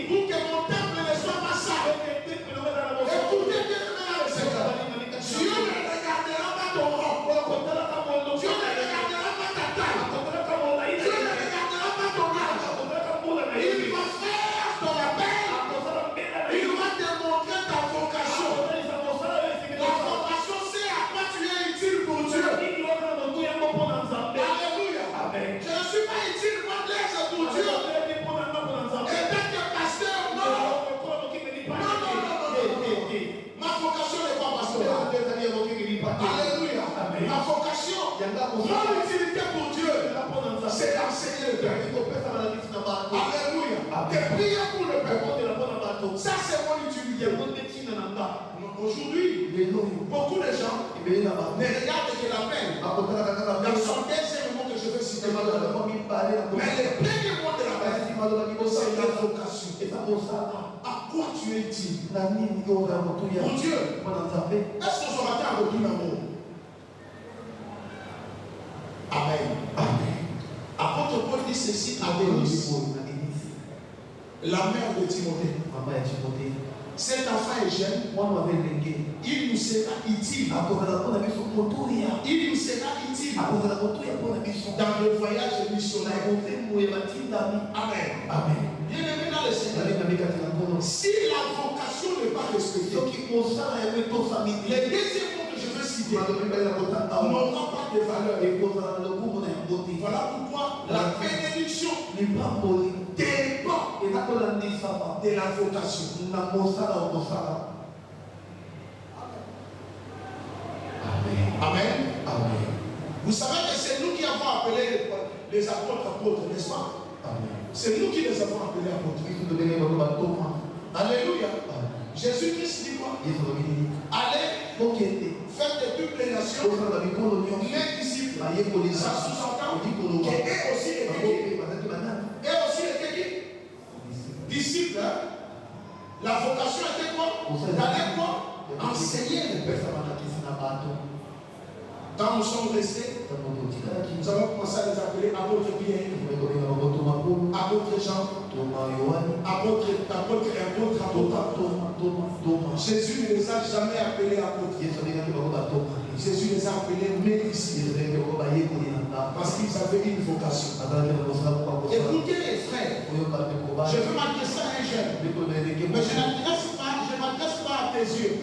pour que mon temple ne soit pas sale. Écoutez bien le Seigneur. Dieu ne regardera pas ton rang. Dieu ne regardera pas ta taille. Dieu ne regardera pas ton âge. Il va faire ton appel. Il va te montrer ta vocation. La vocation, c'est à quoi tu es utile pour Dieu. Alléluia. Amen. Je ne suis pas utile pour l'Église pour Dieu. Et d'être pasteur, non. Ma vocation n'est pas pasteur. Alléluia. Amen. Ma vocation, mon utilité pour Dieu, c'est d'enseigner le peuple. Alléluia. De prier pour le peuple. Ça, c'est mon utilité. Aujourd'hui, beaucoup de gens ne regardent que la peine. Dans son deuxième mot que je veux citer, mais le premier mot de la peine, c'est la vocation. À quoi tu es utile pour Dieu? Est-ce que ce matin a retourné l'amour? Amen. Amen. Apôtre Paul dit ceci à Denise, la mère de Timothée. Cet enfant est jeune, il nous sera utile. Il nous sera utile dans le voyage missionnaire. Amen. Amen. Bien aimé dans le Seigneur, si la vocation n'est pas respectée, le deuxième mot que je veux citer n'aura pas de valeur. Voilà pourquoi la bénédiction dépend de la vocation. Amen. Amen. Vous savez que c'est nous qui avons appelé les apôtres, n'est-ce pas? Amen. C'est nous qui les avons appelés apôtres. Alléluia. Jésus-Christ dit quoi? Allez, faites de toutes les nations les disciples. Ça sous-entend qu'eux aussi étaient qui? Eux aussi étaient qui? Disciples. Hein? La vocation était quoi? D'aller quoi? Enseigner les personnes. Quand nous sommes restés, nous avons commencé à les appeler apôtres Pierre, apôtres Jean, apôtres. Jésus ne les a jamais appelés apôtres. Jésus les a appelés mes disciples. Parce qu'ils avaient une vocation. Écoutez les frères, je veux m'adresser à un jeune, mais je ne m'adresse pas à tes yeux.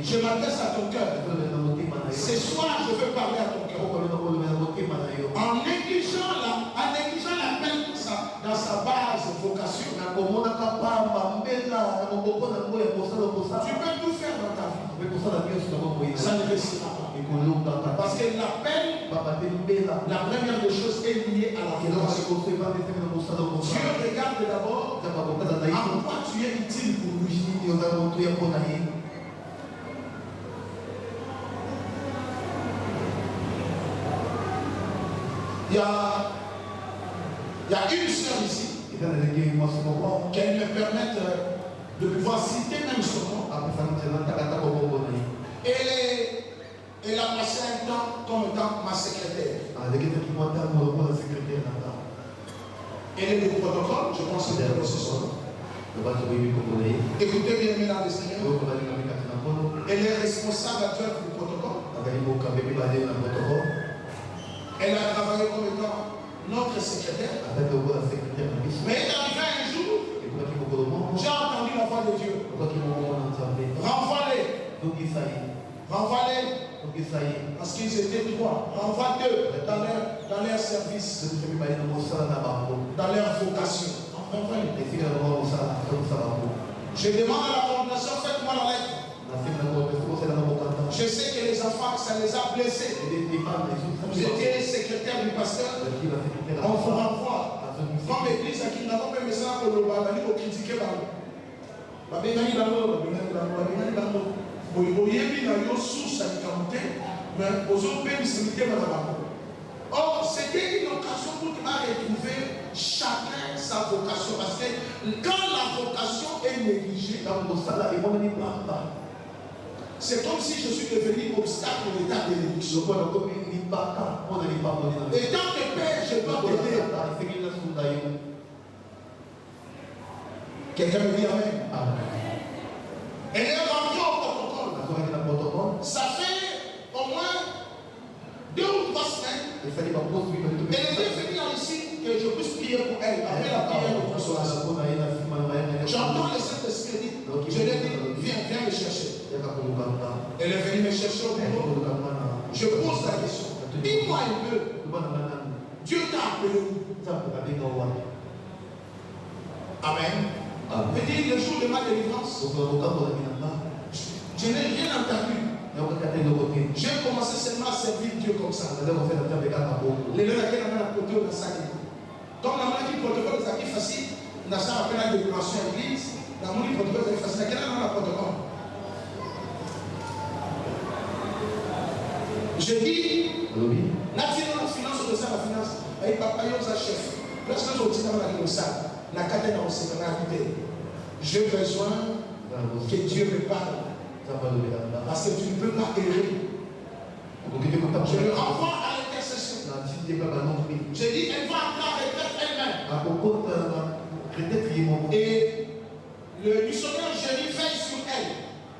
Je m'adresse à ton cœur. Ce soir, je veux parler à ton cœur. En négligeant l'appel dans sa base vocation, tu peux tout faire dans ta vie. Ça ne réussira pas. Parce que l'appel, la première des choses est liée à la vocation. Dieu regarde d'abord en quoi tu es utile pour lui. Il y a une sœur ici qu'elle me permette de pouvoir citer même son nom. Elle a passé un temps comme étant ma secrétaire. Elle est du protocole, je pense que c'est son nom. Écoutez bien, mesdames et seigneurs. Elle est responsable actuelle du protocole. Elle a travaillé comme étant notre secrétaire. Mais il arrivé un jour, j'ai entendu la voix de Dieu. Renvoie-les. Parce qu'ils étaient trois. Renvoie deux dans leur service, dans leur vocation. Je demande à la congrégation, faites-moi ça les a blessés. Vous étiez secrétaire du pasteur, on vous renvoie. Comme l'église à qui nous avons fait ça pour le bas, nous critiquer par nous. Or, c'était une occasion pour retrouver chacun sa vocation. Parce que quand la vocation est négligée, c'est comme si je suis devenu obstacle au l'état de l'église. Et tant que père, je dois t'aider. Quelqu'un me dit amen. Elle est rentrée au protocole. Ça fait au moins 2 ou 3 semaines. Elle est venue ici que je puisse prier pour elle. Après la prière de consolation. J'entends le Saint-Esprit. Je lui ai dit, viens me chercher. Elle est venue me chercher au bureau. Je pose la question. Dis-moi un peu. Dieu t'a appelé où? Amen. Je dis le jour de ma délivrance. Je n'ai rien entendu. J'ai commencé seulement à servir Dieu comme ça. Les gens qui ont la côté au Nassaki. Comme la main qui protocole est facile, n'a pas appelé la décoration à l'église. La main qui protocole est facile. Quel est le protocole? Je dis, national finance, on la finance. Et papa, il y a un chef. Lorsque je dis dans ça, la cadette dans le secrétaire. J'ai besoin que Dieu me parle. Parce que tu ne peux pas errer. Je le renvoie à l'intercession. Je dis, elle va entrer avec elle-même. Et le missionnaire Jérémie veille sur elle.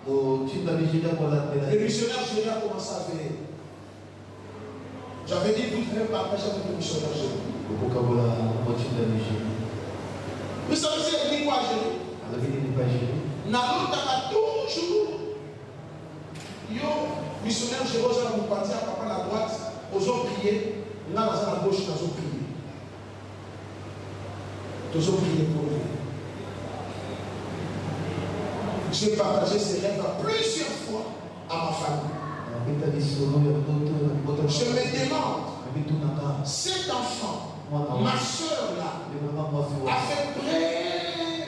Le missionnaire Jérémie a commencé à veiller. J'avais dit, vous devez partager avec le missionnaire Jérémie. Vous savez, c'est le quoi, Jérémie? Nalo t'a toujours. Yo, missionnaire Jérusalem, vous partir à papa la droite, aux autres prier, là, dans la gauche, dans autres prier. Tous autres prier pour lui. J'ai partagé ces rêves plusieurs fois à ma famille. Je me demande, cet enfant, ma soeur là, a fait près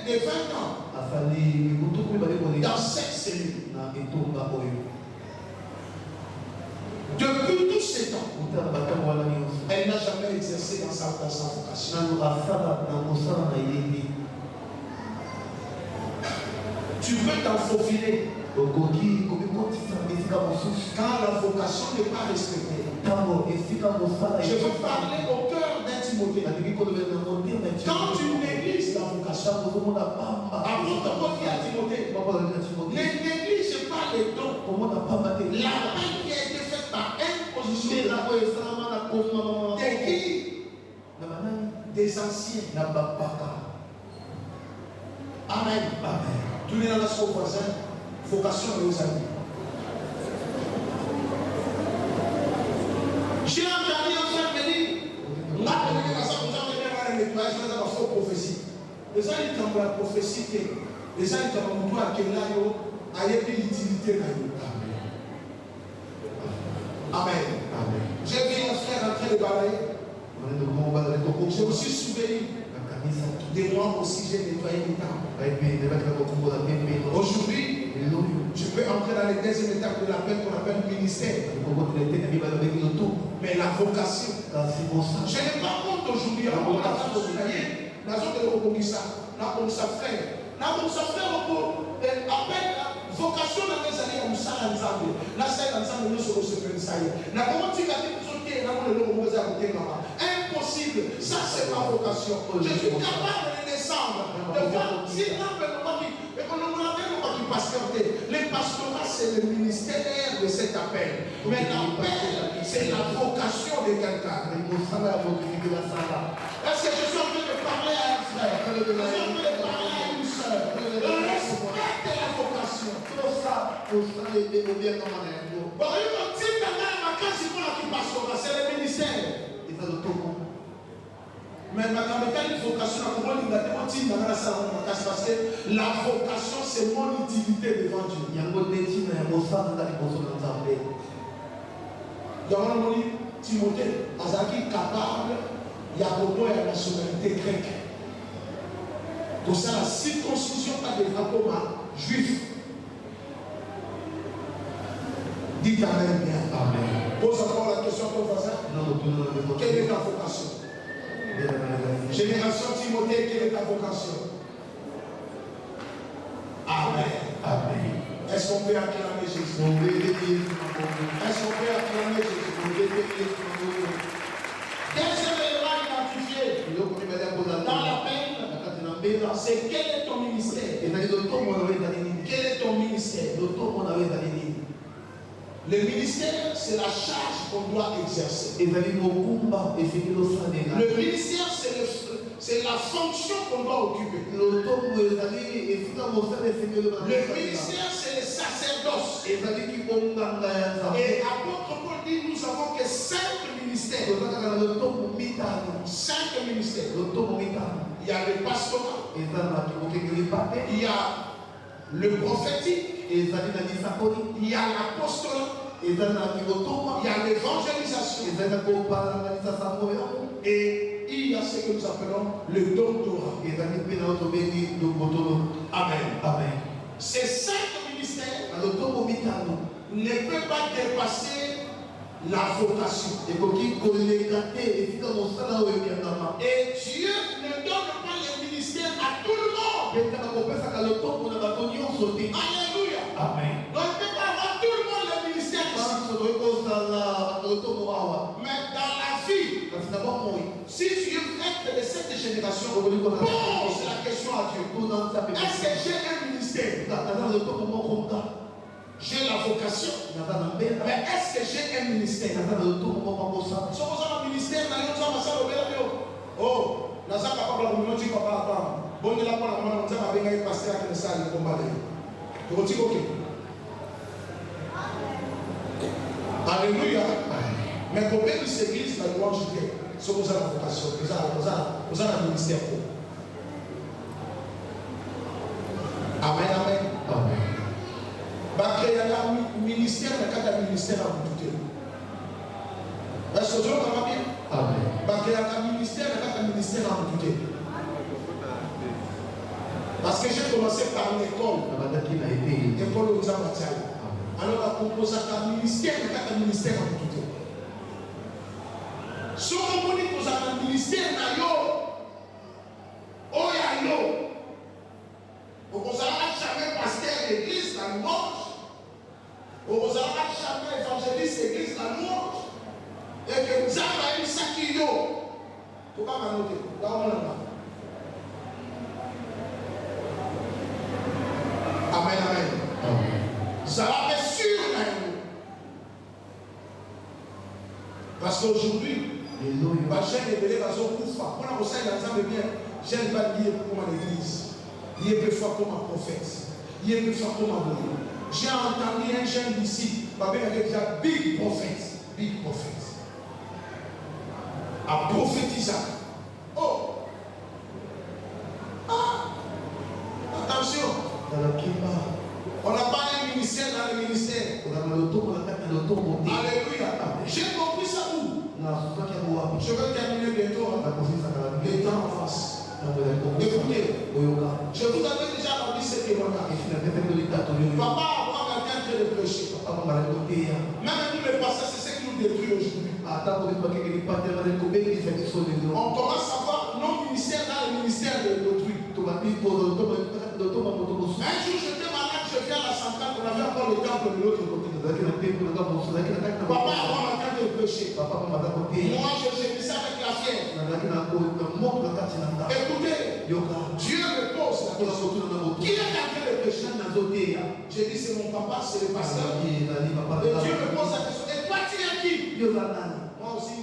de 20 ans dans cette cellule. Depuis tous ces temps, elle n'a jamais exercé dans sa vocation. Tu peux t'en faufiler quand la vocation n'est pas respectée. Je veux parler au cœur d'un Timothée. Quand tu négliges la vocation, avant de confier à Timothée, ne néglige pas les dons. La paix qui a été faite par imposition de qui? Des anciens. Amen. Tous les nations voisins, vocation de nos amis. J'ai entendu un frère me dire, on a appelé ça, on a fait un nettoyage, on a fait une prophétie. Les gens ils t'envoient la prophétie, les gens ils t'envoient à quel âge, à l'utilité. Amen. J'ai vu un frère en train de balayer. Je me suis souvenu de moi aussi, j'ai nettoyé les temps. Aujourd'hui, je peux entrer dans les deuxième étape de l'appel qu'on appelle ministère. Mais la vocation, je n'ai pas honte aujourd'hui. On a fait la zone de l'Okomisa, la frère. Appel vocation dans les années comme ça ensemble. La scène ensemble nous sommes se faire ça. La comment tu as dit impossible. Ça c'est ma vocation. Je suis capable de descendre. De voir si le pastorat c'est le ministère de cet appel. Mais l'appel c'est la vocation de quelqu'un. Est-ce que je suis en train de parler à un frère? Je suis en train de parler à une soeur. Respecte la vocation. C'est le ministère. Mais ma vocation, parce que la vocation, c'est mon utilité devant Dieu. Yamani Timothée, Azaki capable, il y a beaucoup de nationalité grecque. Pour ça, la circoncision pas de drapeau juif. Dites Amen bien. Amen. Pose encore la question à ton voisin. Quelle est ta vocation? Génération Timothée, quelle est ta vocation? Amen. Amen. Est-ce qu'on peut acclamer Jésus? Est-ce qu'on peut acclamer Jésus? Deuxième élément identifié dans la peine, c'est quel est ton ministère? Quel est ton ministère? Le ministère, c'est la charge qu'on doit exercer. Le ministère, c'est la fonction qu'on doit occuper. Le ministère, c'est le sacerdoce. Et apôtre Paul dit, nous avons que 5 ministères. 5 ministères. Il y a le pastorat. Il y a le prophétique. Il y a l'apostolat. Il y a l'évangélisation. Et il y a ce que nous appelons le doctorat. Amen. Amen. Ces 5 ministères ne peuvent pas dépasser la vocation. Et Dieu ne donne pas le ministère à tout le monde. Alléluia. Amen. Donc il ne peut pas avoir tout le monde le ministère ici. Mais dans la vie, si tu es de cette génération, pose la question à Dieu. Est-ce que j'ai un ministère? J'ai la vocation. Mais est-ce que j'ai un ministère? Si vous avez un ministère, oh, nous sommes capables de nous dire papa, bon, de la part de nous avons un pasteur qui nous salle le combat. Tu vas dire ok. Alléluia. Mais pour bien cette église, la louange de Dieu, si vous avez la vocation, vous avez un ministère. Amen, amen. Amen. Il y a un ministère, il y a un ministère à vous douter. Est-ce que vous avez bien? Amen. Il y a un ministère, il y a un ministère à vous douter. Parce que j'ai commencé par l'école. L'école aux Amatiales. Alors, on propose un ministère, il y a un ministère à vous douter. Si on dit que vous avez un ministère, oh, il y a vous n'allez jamais pasteur d'église, la louange. Vous n'allez jamais évangéliste d'église, la louange. Et que vous avez eu ça qui est. Pourquoi vous noter? Là, on a. Amen, amen. Ça va être sûr, parce qu'aujourd'hui, j'ai révélé la zone Koufa. On a aussi l'ensemble bien. J'aime pas lier pour l'église. Il est plus fort comme un prophète. Il est plus fort comme un bonhomme. J'ai entendu un jeune d'ici, Babé avait déjà big prophète. Big prophète. À prophétiser. Oh! Ah! Attention! On n'a pas un ministère dans le ministère. Alléluia. J'ai compris ça où? Je vais terminer bientôt. Les temps en face. Écoutez, je vous avais déjà rendu ce témoignage. Papa, avant quelqu'un qui de prêcher. Même nous les pasteurs, c'est ce qui nous détruit aujourd'hui. On commence à voir nos ministères dans le ministère de l'autrui. Un jour, j'étais malade, je viens à la centrale, on avait encore le temple de l'autre côté. Papa, avant quelqu'un de prêcher. Moi, je disais avec la fièvre. Écoutez, Dieu me pose la question. Qui est en train de prêcher? J'ai dit c'est mon papa, c'est le pasteur. Et Dieu me pose la question. Et toi tu es qui? Moi aussi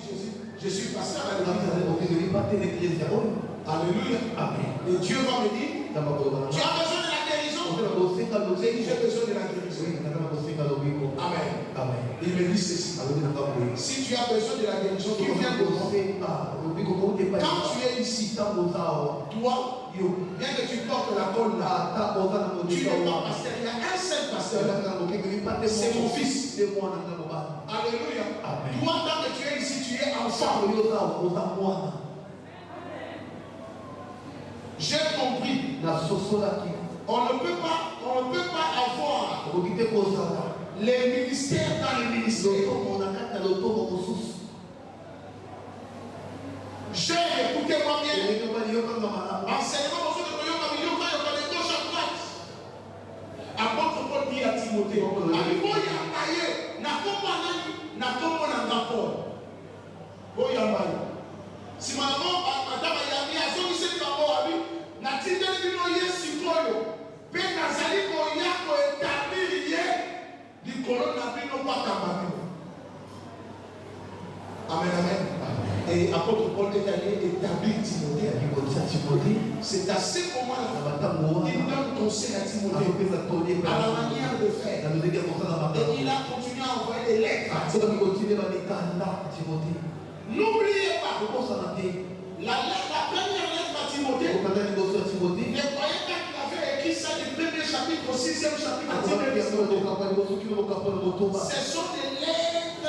je suis pasteur à l'église. Alléluia. Et Dieu va me dire, tu as besoin de la guérison? J'ai besoin de la guérison. Amen. Il me dit ceci. Si tu as besoin de la guérison, tu viens de moi. Quand tu es ici, toi, bien que tu portes la colle là, tu n'es pas pasteur. Il y a un seul pasteur. C'est mon fils. Alléluia. Alléluia. Toi, tant que tu es ici, tu es enfant. J'ai compris. On ne peut pas avoir les ministères dans les ministères. J'ai écouté moi bien. Enseignement au de gauche à droite. Apôtre Paul dit à Timothée, si maman madame yami azongi se kambo abi na tindeli bino ye sikoyo pe nazali koya ko établir ye likolo na bino bakamba bino. Amen, amen. Et apôtre Paul est allé établir Timothée. C'est à ce moment-là qu'il donne conseil à Timothée à la manière de faire. Et il a continué à envoyer des lettres. N'oubliez pas, la première lettre à Timothée, ne croyez pas qu'il avait écrit ça du premier chapitre au 6e chapitre. Ce sont des lettres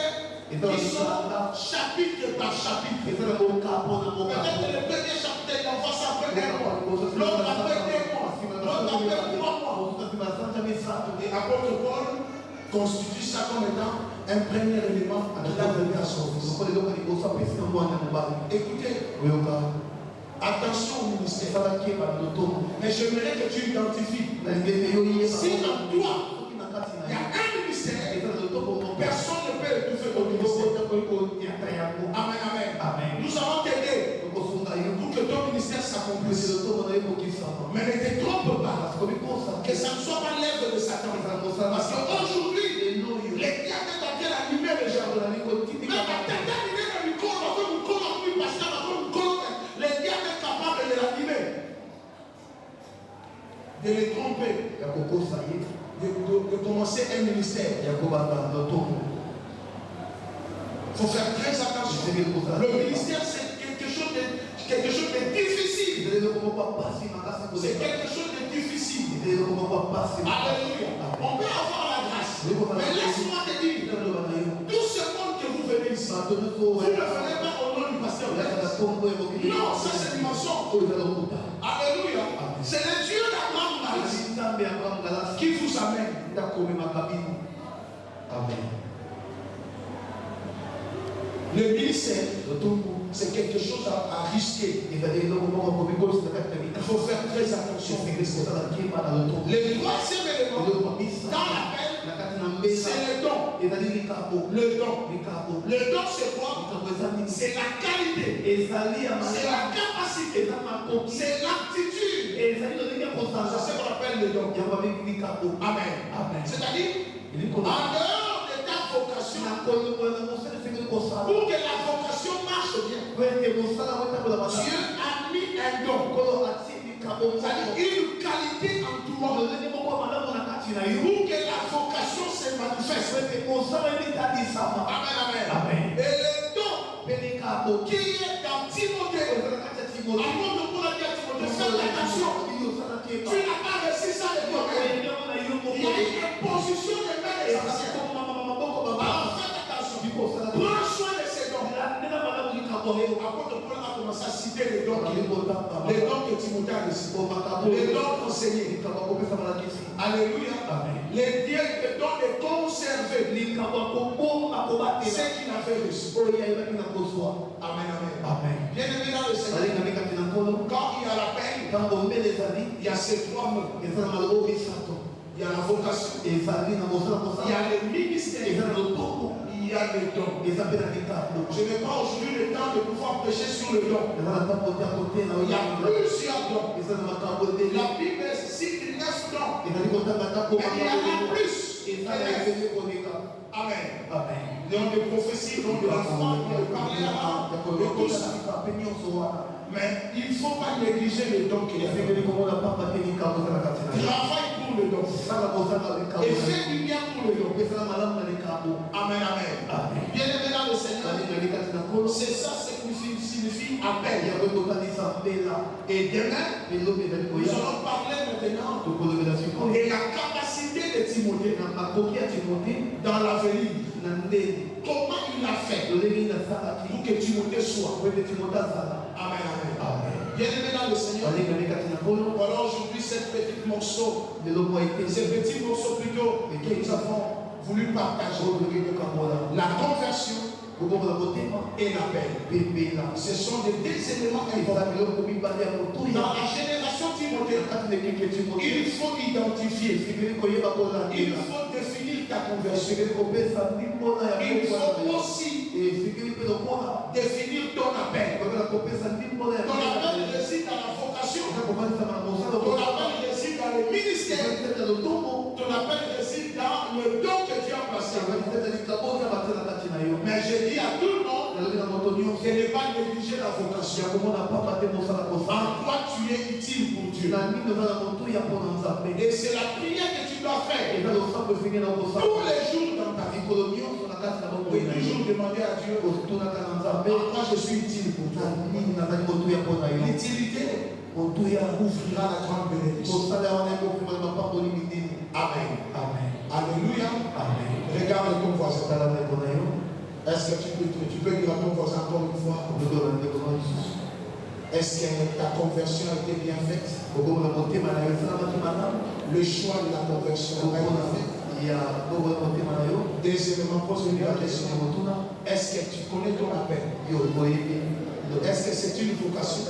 qui sont chapitre par chapitre. Peut-être le premier chapitre, il envoie ça après 1 mois, l'autre après 2 mois, l'autre après 3 mois. Et apôtre Paul constitue ça comme étant un premier élément à la donner à son fils. Écoutez, attention au ministère. Mais j'aimerais que tu identifies. Si dans toi, il y a un ministère, personne ne peut étouffer ton ministère. Amen, amen. Nous allons t'aider pour que ton ministère s'accomplisse. Mais ne te trompe pas, que ça ne soit pas l'œuvre de Satan. Parce qu'aujourd'hui, les diables sont en train d'animer les gens. Même à t'animer le micro, les diables sont capables de l'animer, de les tromper, de commencer un ministère. Il faut faire très attention. Le ministère, c'est quelque chose de difficile. C'est quelque chose de difficile. Alléluia. On peut avoir la grâce. Mais laisse-moi te dire, tout ce monde que vous venez ici, vous ne venez pas au nom du pasteur. Non, ça c'est du mensonge. Alléluia. C'est le Dieu d'Abraham qui vous amène. Amen. Le ministère, c'est quelque chose à risquer. Il faut faire très attention. Le troisième élément dans l'appel, c'est le don. Le don. Le don, c'est quoi? C'est la qualité. C'est la capacité. C'est l'aptitude. C'est ce qu'on appelle le don. Amen. C'est-à-dire, en dehors de ta vocation, pour que la vocation marche bien, Dieu a mis un don. C'est-à-dire une qualité en toi pour que la vocation se manifeste. Amen. Et le don qui est dans Timothée, avant de pouvoir dire à Timothée, fais attention. Tu n'as pas reçu ça de toi-même. Il y a une position de main des anciens. Alors faites attention. Prends soin de ces dons. Apôtre Paul a commencé à citer les dons que Timothée a reçus. Les dons enseignés. Alléluia. Les dons de conserver ce qu'il avait reçu. Amen. Bien aimé dans le Seigneur, quand il y a l'appel, il y a ces trois mots. Il y a la vocation, il y a le ministère, il y a les dons. Je n'ai pas aujourd'hui le temps de pouvoir prêcher sur le don. Il y a plusieurs dons. La Bible cite 9 dons. Mais il y en a plus. Amen. Dons de prophétie, dons de la foi, dons de parler à l'âme, de tout ça. Mais il ne faut pas négliger les dons qu'il y a. Travaille pour le don. Et fais du bien pour le don. Amen. Bien aimé dans le Seigneur, c'est ça ce qui signifie appel. Et demain, nous allons parler maintenant de la capacité l'identité de Timothée dans l'avenir. Comment il a fait pour que Timothée soit. Amen, amen. Bien-aimé dans le Seigneur. Voilà aujourd'hui cette petite morceau. Ce petit morceau plutôt que nous avons voulu partager. La conversion et l'appel. Ce sont des deux éléments importants. Dans la génération Timothée, il faut identifier. Il faut définir ta conversion. Il faut aussi définir ton appel. Ton appel réside dans la vocation. Ton appel réside dans le ministère. Ton appel réside dans le don que Dieu a placé. Mais je dis à tout le monde de ne pas négliger la vocation. En quoi tu es utile pour Dieu. Et c'est la prière que tu dois faire tous les jours dans ta vie. Oui, toujours demander à Dieu en quoi je suis utile pour toi. L'utilité ouvrira la grande bénédiction. Amen. Alléluia. Regarde ton voisin. Est-ce que tu peux dire à ton voisin encore une fois? Est-ce que ta conversion a été bien faite? Le choix de la conversion a été fait. Deuxièmement, pose-lui la question. Est-ce que tu connais ton appel? Est-ce que c'est une vocation?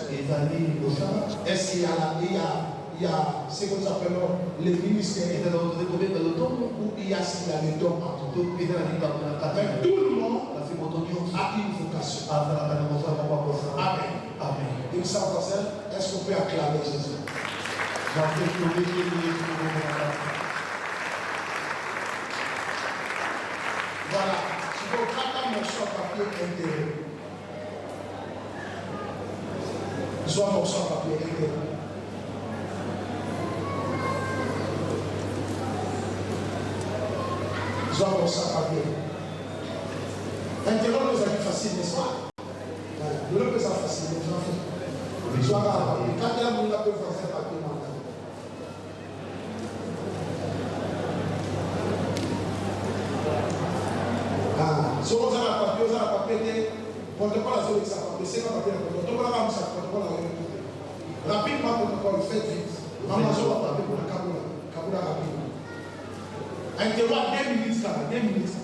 Est-ce qu'il y a ce que nous appelons les ministères, ou il y a ce qu'il y a les dons? Mais tout le monde a une vocation. Amen. Il s'avance. Est-ce qu'on peut acclamer Jésus? Voilà. Tu peux prendre un morceau à papier intérieur. Soit un morceau à papier intérieur. Soit un morceau à papier. Intérieur nous a dit facile, n'est-ce pas? Nous ne faisons pas facile, nous faisons facile. Soit à papier. Quand il y a un monde qui peut faire un papier, si on a un papier, on ne peut pas la zone avec sa papier, c'est pas papier, on ne peut pas la faire, rapidement, faites vite. Amazon va papier pour la Kaboula rapide. Intervalle 2 minutes là, 2 minutes.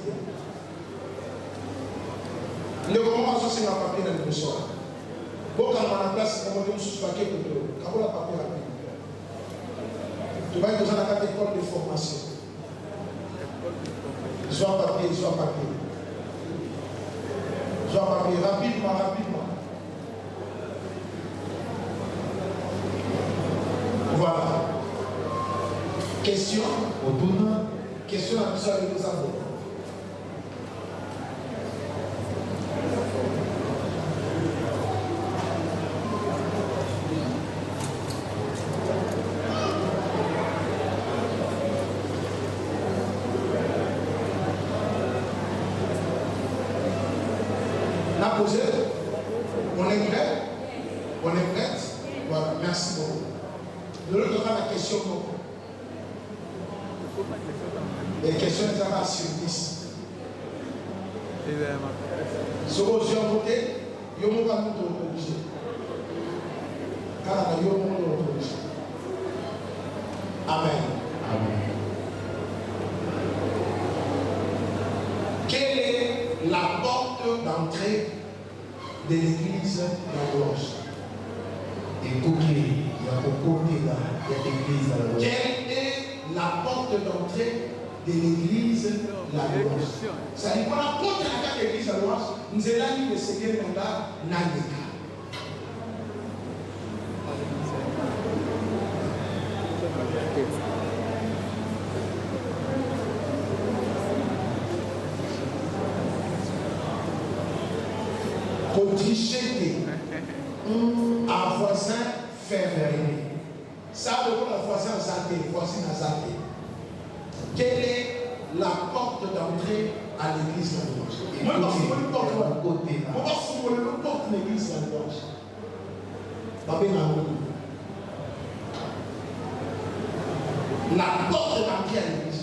Le moment où c'est un papier dans le soir. Bon, quand on a la place, on va dire sous papier pour le Kaboula papier rapide. Tu vas être dans la école de formation. Soit papier. Soit papier, rapidement. Voilà. Question. Question à tout ça de nous avons. On est prêt? On est prête? Voilà, merci beaucoup. Nous allons la question. Les questions sont sur 10. Ce que j'ai voté, il y a un moment obligé. Car il y a un moment obligé. Amen. Quelle est la porte d'entrée de l'église d'Angloche? Quelle est la porte d'entrée de l'église d'Angloche? Ça dit qu'on a porte de l'église d'Angloche, nous allons le Seigneur mandat Nageka. Tricher à voisin fermé. Ça veut dire la voisin zaté, voisine à zaté. Quelle est la porte d'entrée à l'église d'Angloche? Moi, je vais vous porte l'église d'Angloche. La porte d'entrée à l'église.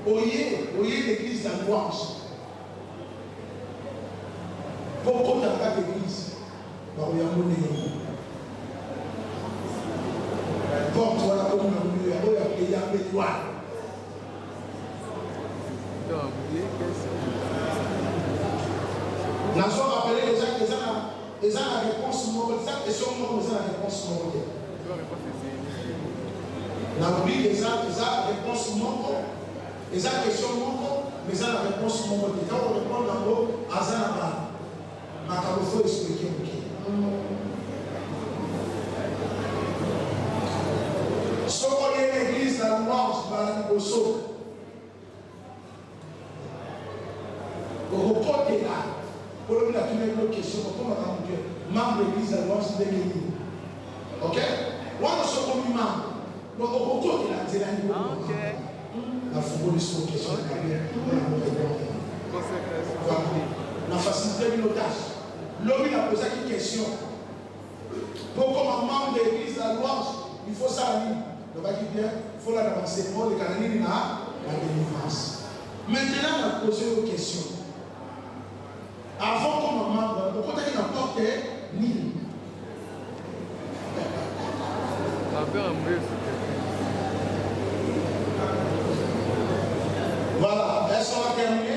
Oyez l'église de la louange. Pourquoi tu n'as pas d'église? Porte-toi là comme un mur, il y a un étoile. Nous avons rappelé les gens qui ont la réponse, les questions ont la réponse. Nous avons dit qu'ils ont la réponse, ils ont la question, mais ils ont la réponse. Quand on répond dans l'eau, il faut expliquer. Si on est l'église, la louange, au saut. Au repos est là. Pour le dire, il y a une question. Comment on dit membre de l'église, la louange, c'est l'église. Ok? Moi, je suis comme membre. Donc, au repos est là. C'est là. Ok. La football est sur question. Voilà. La facilité de l'otage. L'homme, il a posé une question. Pour comme un membre de l'église, la louange, il faut ça. Donc, il faut la avancer. Pour le canal, il a la délivrance. Maintenant, on a posé une question. Avant comme un membre, pourquoi il n'apporte ni. Voilà. Est-ce qu'on a terminé?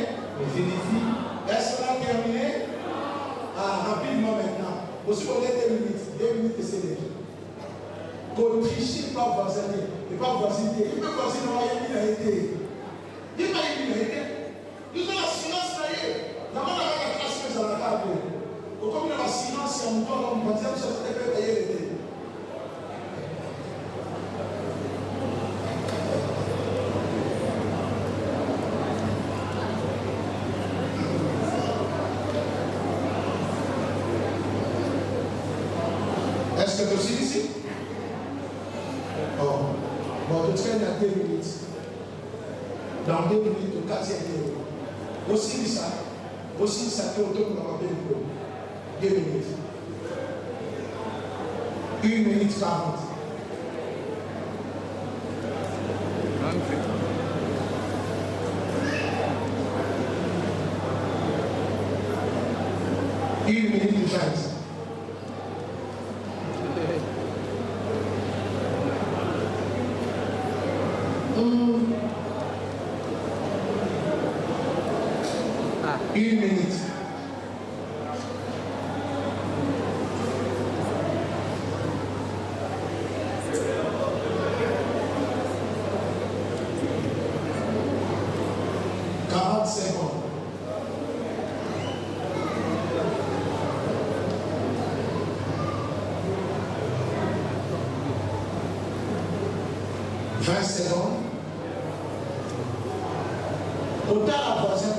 Est-ce qu'on a terminé? Rapidement maintenant. Aussi, on est 2 minutes. 2 minutes et c'est déjà. Qu'on triche pas voisiner. Et pas voisiner. Il peut voisiner, il a été. Il n'a pas été. Nous avons la silence là. Nous avons la classe que ça n'a pas appelé. Comme il y a la silence, on doit nous dire que ça peut payer l'été. Est-ce que tu es ici? Oh. Bon, tu traînes à 2 minutes. Dans 2 minutes, au 4e tour. Aussi ça fait autant que nous avons 2 minutes. 1 minute 40. Une minute 20. Une minute. Secondes. Autant la voisine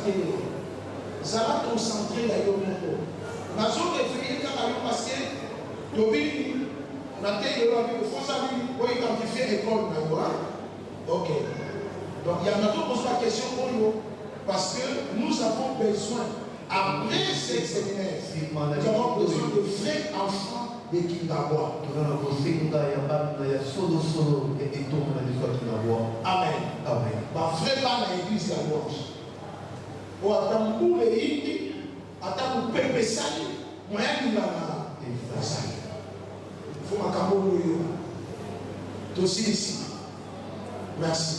ça va concentrer la yomoko. La zone de février, parce que Tobi, la tête de l'homme, il faut savoir pour identifier l'école. Ok. Donc il y en a d'autres qui posent la question pour nous. Parce que nous avons besoin, après ce séminaire, nous avons besoin de vrais enfants de Kingawa. Amen. Amen. Vrai pas dans l'église de la louange. Ou attends pour les indi, attends pour Pepe Sali, moyen de la Sali. Il faut ma camoufler. Tu aussi ici. Merci.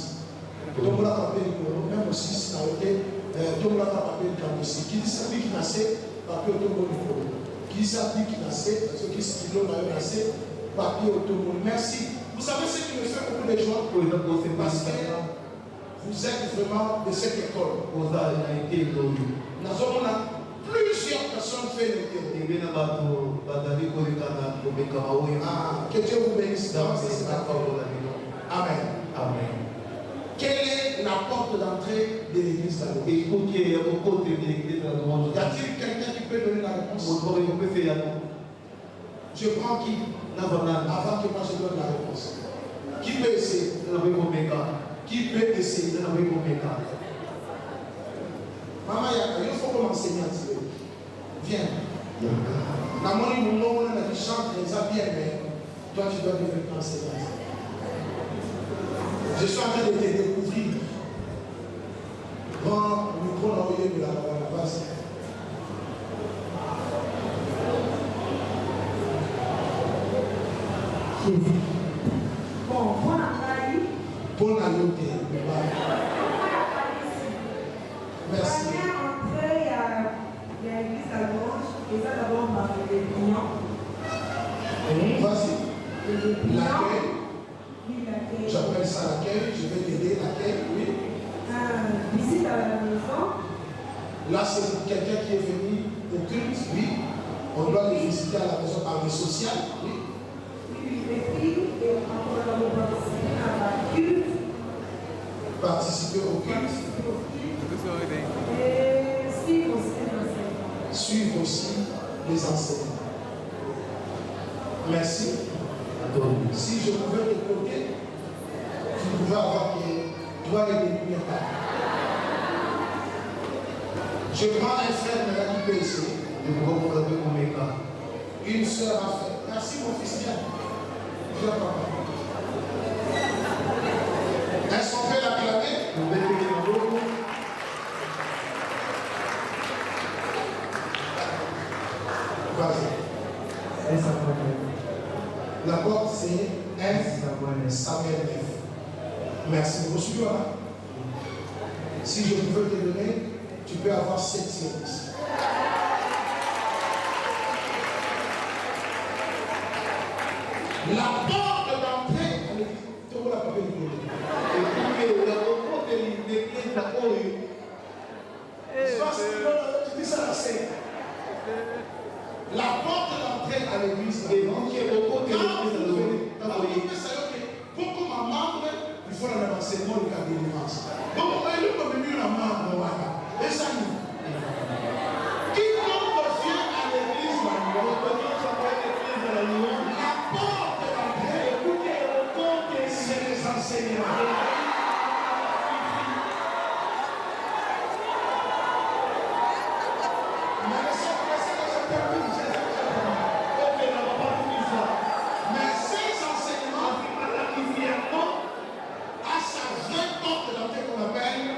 Donc, on a appelé même aussi, ça a été, on a appelé le aussi. Qui s'habille qui naissait, papier automobile. Qui s'habille qui naissait, parce que qui s'habille qui naissait, papier automobile. Merci. Vous savez ce qui me fait beaucoup de joie? Parce que vous êtes vraiment de cette école. Nous avons plusieurs personnes fait le que Dieu vous bénisse. Amen. Amen. Quelle est la porte d'entrée de l'église de la louange? Y a-t-il quelqu'un qui peut donner la réponse? Je prends qui? Avant que moi je donne la réponse. Qui peut essayer? Qui peut essayer? Maman, il faut commencer à tirer. Viens. Maman, on a dit chante, les habits, mais toi tu dois devenir enseignant. Je suis en train de te découvrir. Prends le micro d'envoyer de la base. Bon, pour Pour la noter. Merci. Première entrée, il y a l'église à gauche, et ça d'abord on va faire des pignons. Vas-y. L'accueil. Oui, l'accueil. J'appelle ça l'accueil. Je vais t'aider. L'accueil, oui. Visite à la maison. Là, c'est pour quelqu'un qui est venu au culte, oui. On doit les visiter à la maison par vie sociale, oui. Oui, les filles, et encore on va participer à la culte. Participer au culte. Et suivre aussi les enseignements. Suivre aussi les enseignements. Merci. Si je pouvais te côté, tu pouvais avoir des doigts et des lumières. Je prends un frère de la qui peut essayer. Une soeur a fait. Merci mon fils, viens. Viens papa. Est-ce qu'on peut l'acclamer? Vas-y. La porte c'est 1 Samuel 9. Merci beaucoup. Suis-moi. Si je pouvais te donner, tu peux avoir 7 séries. La porte d'entrée, tu vois la papier du côté. Tu dis ça la scène. La porte d'entrée à l'église, pour que ma membre, il faut la renseignement de la délivrance. Donc, il est venu la membre, et ça nous. Quiconque vient à l'église, la porte d'entrée, écoutez, c'est les enseignements.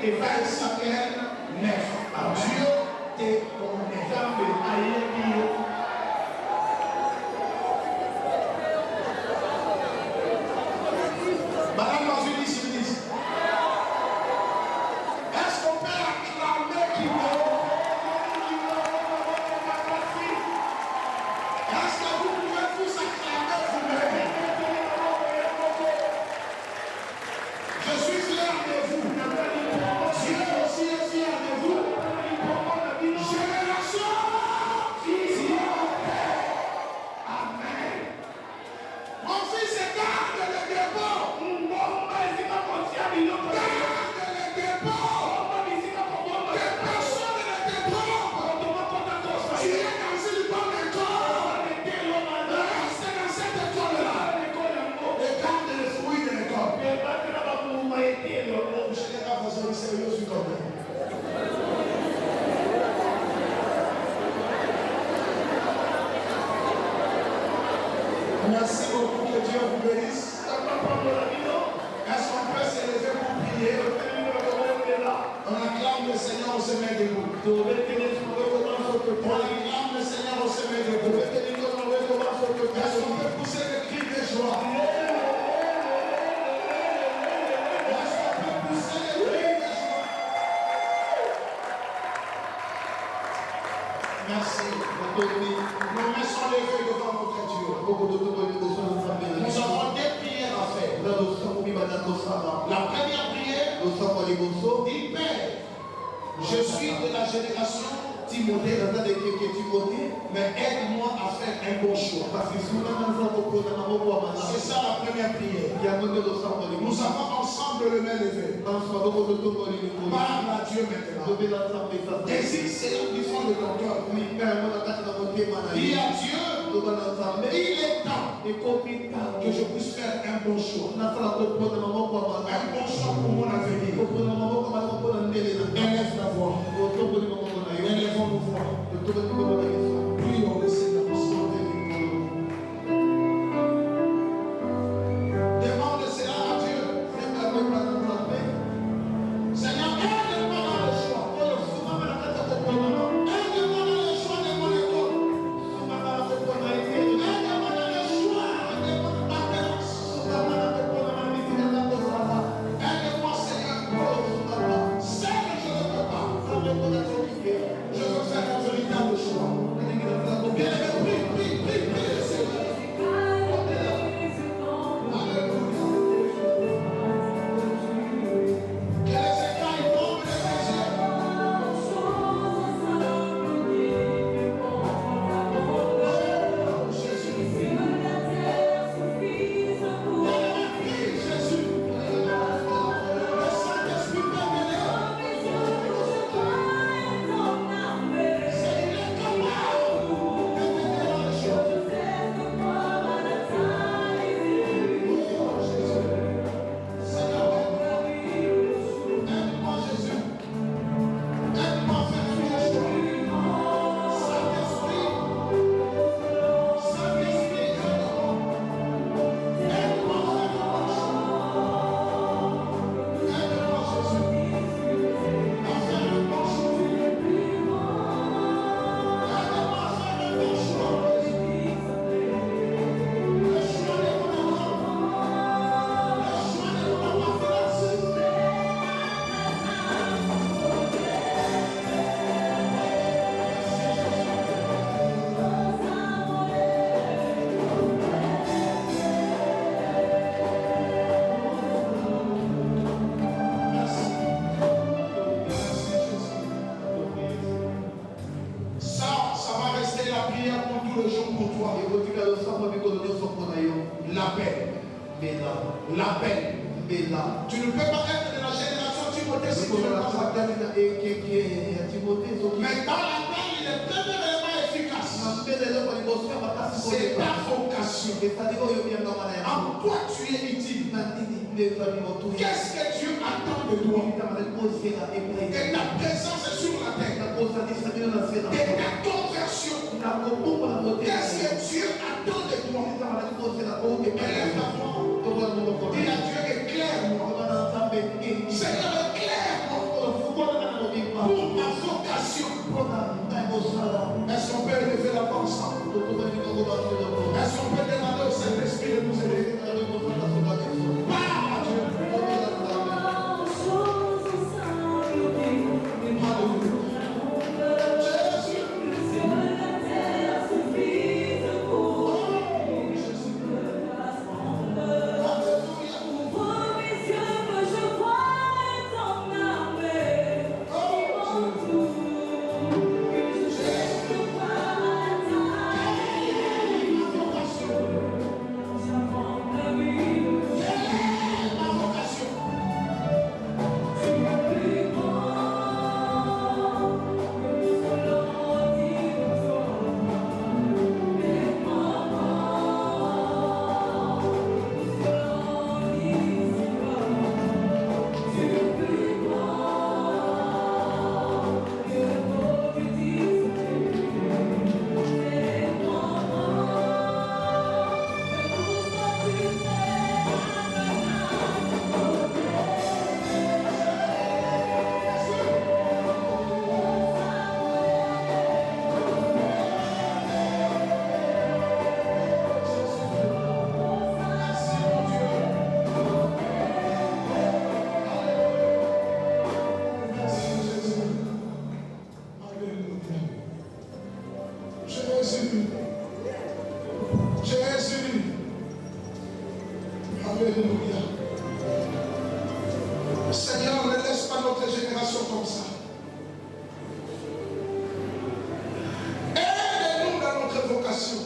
Et 20 Samuel 9. Dieu te connaît. Madame Mazuli, s'il vous plaît. Est-ce qu'on peut acclamer qui veut? Est-ce que vous pouvez tous acclamer vous-même? Je suis fier de vous. Dieu aussi est fier de vous. Génération qui Amen. Mon fils, garde le dépôt. Garde le dépôt. Que personne ne te trompe. Tu es dans une bonne école. Reste dans cette école-là. Et garde les fruits de l'école. Je n'ai pas besoin de sérieux, je suis comme ça. Merci beaucoup, que Dieu vous bénisse. Est-ce qu'on peut s'élever pour prier? On acclame le Seigneur, on se met debout. On acclame le Seigneur, on se met debout. Est-ce qu'on peut pousser le cri de joie? Est-ce qu'on peut pousser le cri de joie? Merci. Nos mains sont levées devant notre Dieu. Nous avons deux prières à faire. La première prière, dit Père, je suis de la génération Timothée, mais aide-moi à faire un bon choix. C'est ça la première prière. Nous avons ensemble le main levé. Parle à Dieu maintenant. Désire cela du fond de ton cœur. Dis à Dieu, il est temps que je puisse faire un bon choix. Un bon choix pour mon avenir. Élève la voix. Élèvons nos voix. Prions le Seigneur. Demande cela à Dieu. Seigneur, aide-moi dans le toi. L'appel. L'appel. Tu ne peux pas être de la génération Timothée si tu ne pas l'appel. Mais dans l'appel, il est premièrement efficace. C'est ta vocation. En quoi tu es utile? Qu'est-ce que Dieu attend de toi? Et ta présence est sur la terre. Et ta conversion. Qu'est-ce que Dieu attend de toi? Élève la voix. Dis à Dieu, éclaire-moi. Seigneur, éclaire-moi pour ma vocation. Est-ce qu'on peut élever la voix ensemble? Est-ce qu'on peut demander au Saint-Esprit de nous aider? Parle à Dieu. Seigneur, ne laisse pas notre génération comme ça. Aide-nous dans notre vocation.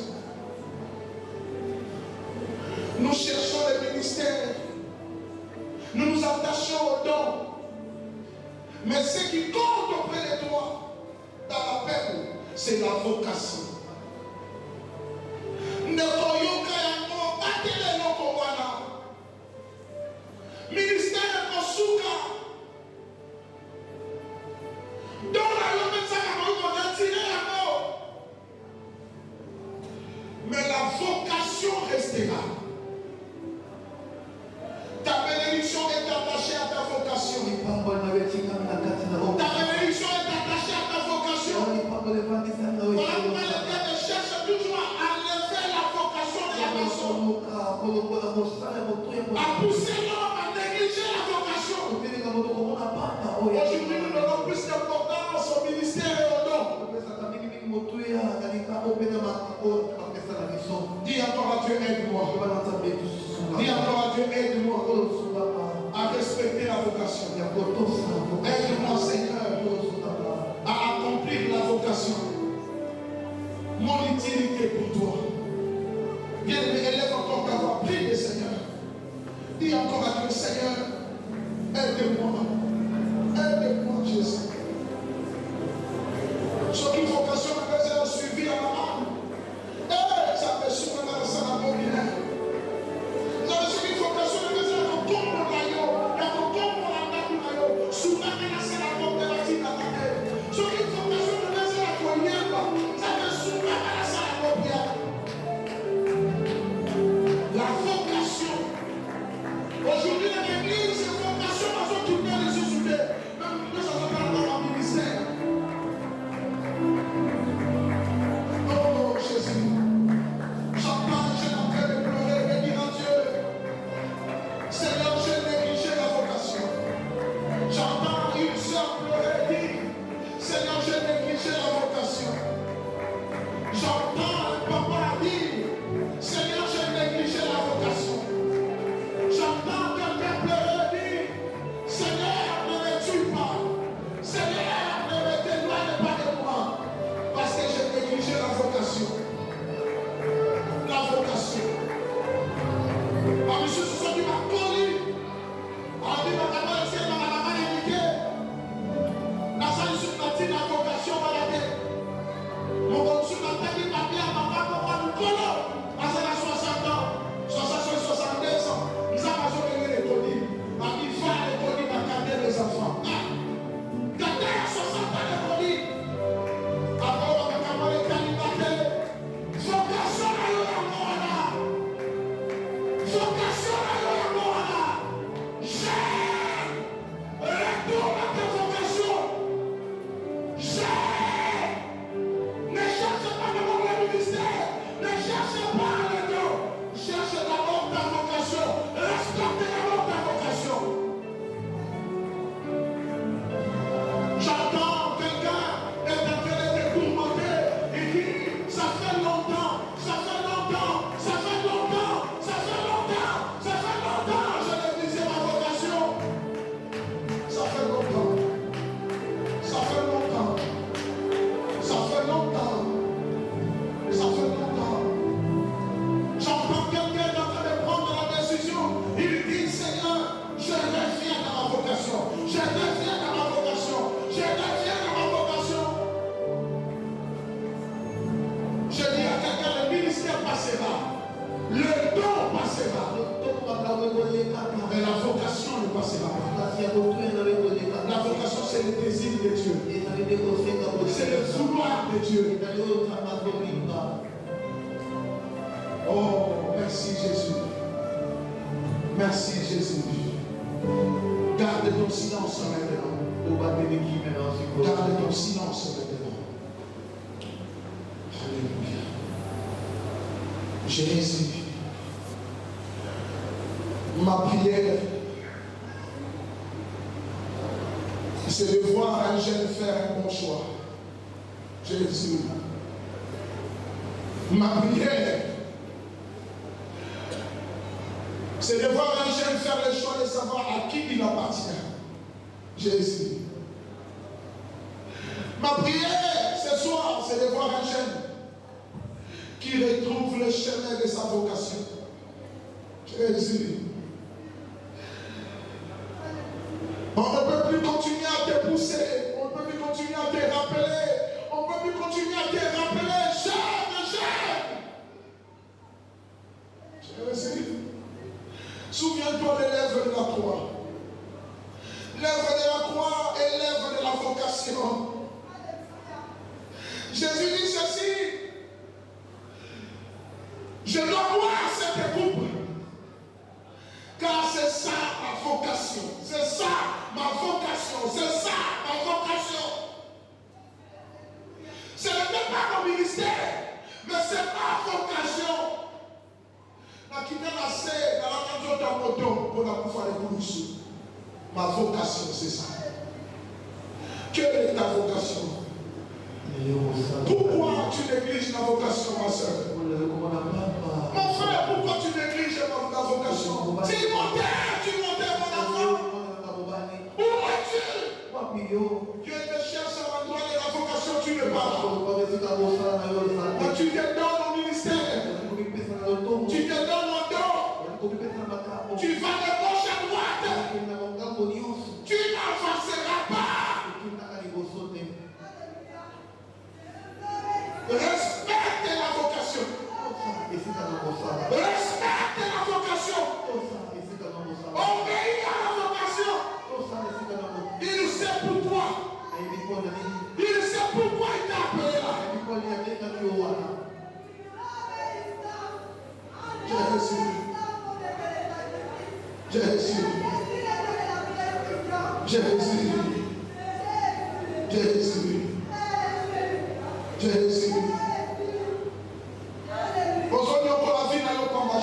Nous cherchons les ministères. Nous nous attachons aux dons. Mais ce qui compte auprès de toi, dans l'appel, c'est la vocation. Ministère de Kosuka. Dans la mais la vocation restera. Ta bénédiction est attachée à ta vocation. Ta bénédiction est attachée à ta vocation. Voilà pourquoi l'Éternel cherche toujours à enlever la vocation de la personne. À pousser l'homme à négliger la vocation. Aujourd'hui, nous donnons plus d'importance au ministère et au don. Dis encore à Dieu, aide-moi. Dis encore à Dieu, aide-moi à respecter la vocation. Aide-moi, Seigneur, à accomplir la vocation. Mon utilité pour toi. Bien-aimé, élève encore ta voix. Prie le Seigneur. Dis encore à Dieu, Seigneur, aide-moi. Aide-moi, Jésus. Sur une vocation que j'ai suivie à ma âme. Ça me souvient dans ça la bonne bien. Nous avons suivi une vocation que j'ai comme la souvent, c'est la bonne de la vie dans la terre. Sur une vocation que j'ai la première, ça me souvient dans ça la bonne bien. La vocation. Aujourd'hui, l'église, c'est vocation dans son tournée. le désir de Dieu. C'est le vouloir de Dieu. Oh, merci Jésus. Merci Jésus. Garde ton silence maintenant. Garde ton silence maintenant. Alléluia. Jésus. Ma prière, c'est de voir un jeune faire un bon choix. Jésus. Ma prière, c'est de voir un jeune faire le choix de savoir à qui il appartient. Jésus. Ma prière ce soir, c'est de voir un jeune qui retrouve le chemin de sa vocation. Jésus. On ne peut plus continuer à te pousser. On ne peut plus continuer à te rappeler. On ne peut plus continuer à te rappeler. Jésus. Souviens-toi de l'œuvre de la croix. L'œuvre de la croix et l'œuvre de la vocation. Jésus dit ceci. Je dois voir cette coupe. Car c'est ça ma vocation. C'est ça ma vocation. C'est ça ma vocation. Ce n'est pas mon ministère, mais c'est ma vocation. La quitte la serre, dans la canton d'un moton pour la pouvoir de Kouloussou. Ma vocation, c'est ça. Quelle est ta vocation? Pourquoi tu négliges la vocation, ma soeur? Mon frère, pourquoi tu négliges la vocation? Timothée, mon enfant. Où es-tu? Dieu te cherche à l'endroit de la vocation, tu ne parles. Quand tu te donnes au ministère, tu te donnes au don, tu vas de gauche à droite, tu n'avanceras pas. Respecte la vocation. Respecte la vocation. Obéis à la vocation. Il sait pourquoi. Il sait pourquoi il t'a appelé là. Jésus. Jésus. Jésus. Jésus. Aujourd'hui, pour la vie, nous avons combat.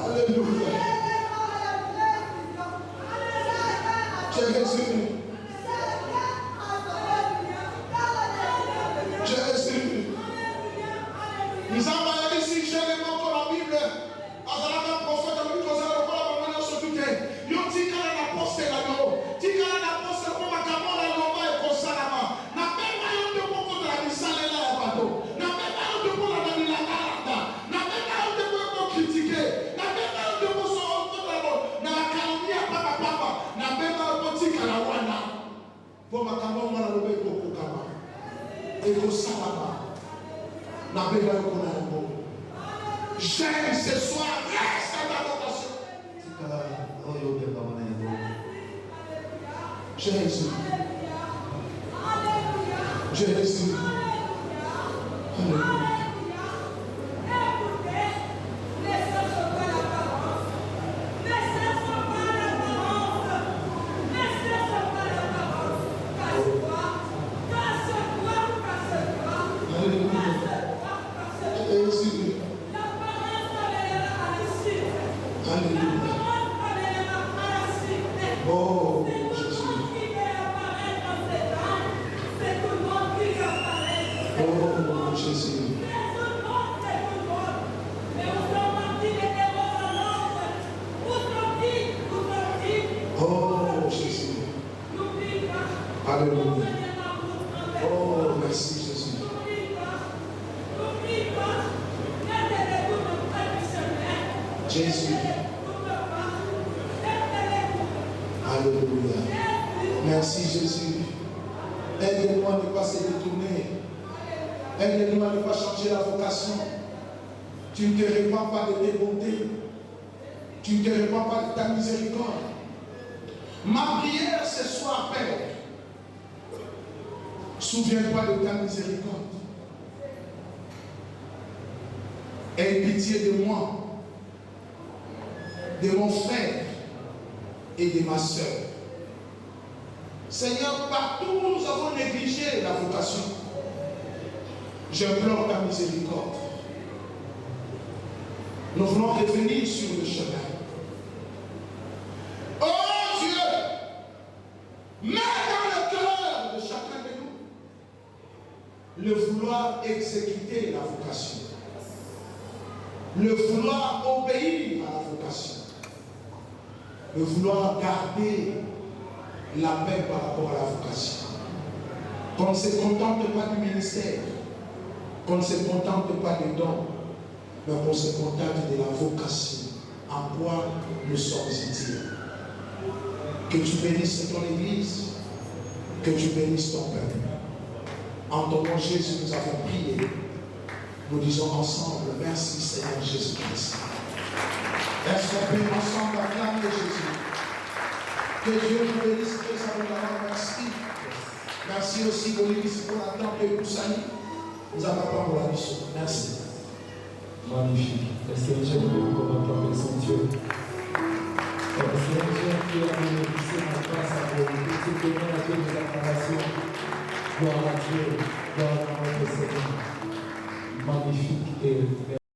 Alléluia. Jésus. Jésus. Nous avons ici, je n'aime encore la Bible. Alors, un prophète, nous avons encore la sur tout. Yo dit qu'à l'apôtre là-haut. Dit qu'à l'apôtre, pour ma camarade là-bas et pour Salama. N'a même pas eu de beaucoup de la misale là, bateau. N'a même pas eu de beaucoup de la milagara. N'a même pas eu de beaucoup critiquer. N'a même pas eu de beaucoup de la calomnie à papa. N'a même pas eu de petit kalawana. Pour ma camarade là-bas et pour Kama. Et pour Salama. N'a même pas eu de beaucoup. J'aime ce soir, reste à ta vocation. Jésus. Jésus. Alléluia. Oh, Jésus. Oh, Jésus. Oh, Jésus. Alléluia. Oh, merci, Jésus. Jésus. Alléluia. Merci, Jésus. Aide-nous à ne pas se détourner. Aide-nous à ne pas changer la vocation. Tu ne te répands pas de tes bontés. Tu ne te répands pas de ta miséricorde. Ma prière ce soir, Père, souviens-toi de ta miséricorde. Aie pitié de moi, de mon frère et de ma soeur. Seigneur, partout où nous avons négligé la vocation, j'implore ta miséricorde. Nous voulons revenir sur le chemin. Oh Dieu, mets dans le cœur de chacun de nous le vouloir exécuter la vocation, le vouloir obéir à la vocation, le vouloir garder la paix par rapport à la vocation. Qu'on ne se contente pas du ministère, qu'on ne se contente pas des dons, mais qu'on se contente de la vocation, en quoi nous sommes utiles. Que tu bénisses ton Église, que tu bénisses ton peuple. En ton nom Jésus, nous avons prié. Nous disons ensemble, merci Seigneur Jésus-Christ. Est-ce qu'on peut ensemble acclamer Jésus? Que Dieu vous bénisse très abondamment. Merci. Merci aussi pour l'église pour la temps que vous saluez. Nous avons pas pour la mission. Merci. Magnifique. Le Seigneur pour notre personne Dieu. Le Seigneur qui a bénéficié de notre grâce à vous. Tout ce que nous avons fait de l'acclamation. Gloire à Dieu. Gloire à notre Seigneur. Magnifique et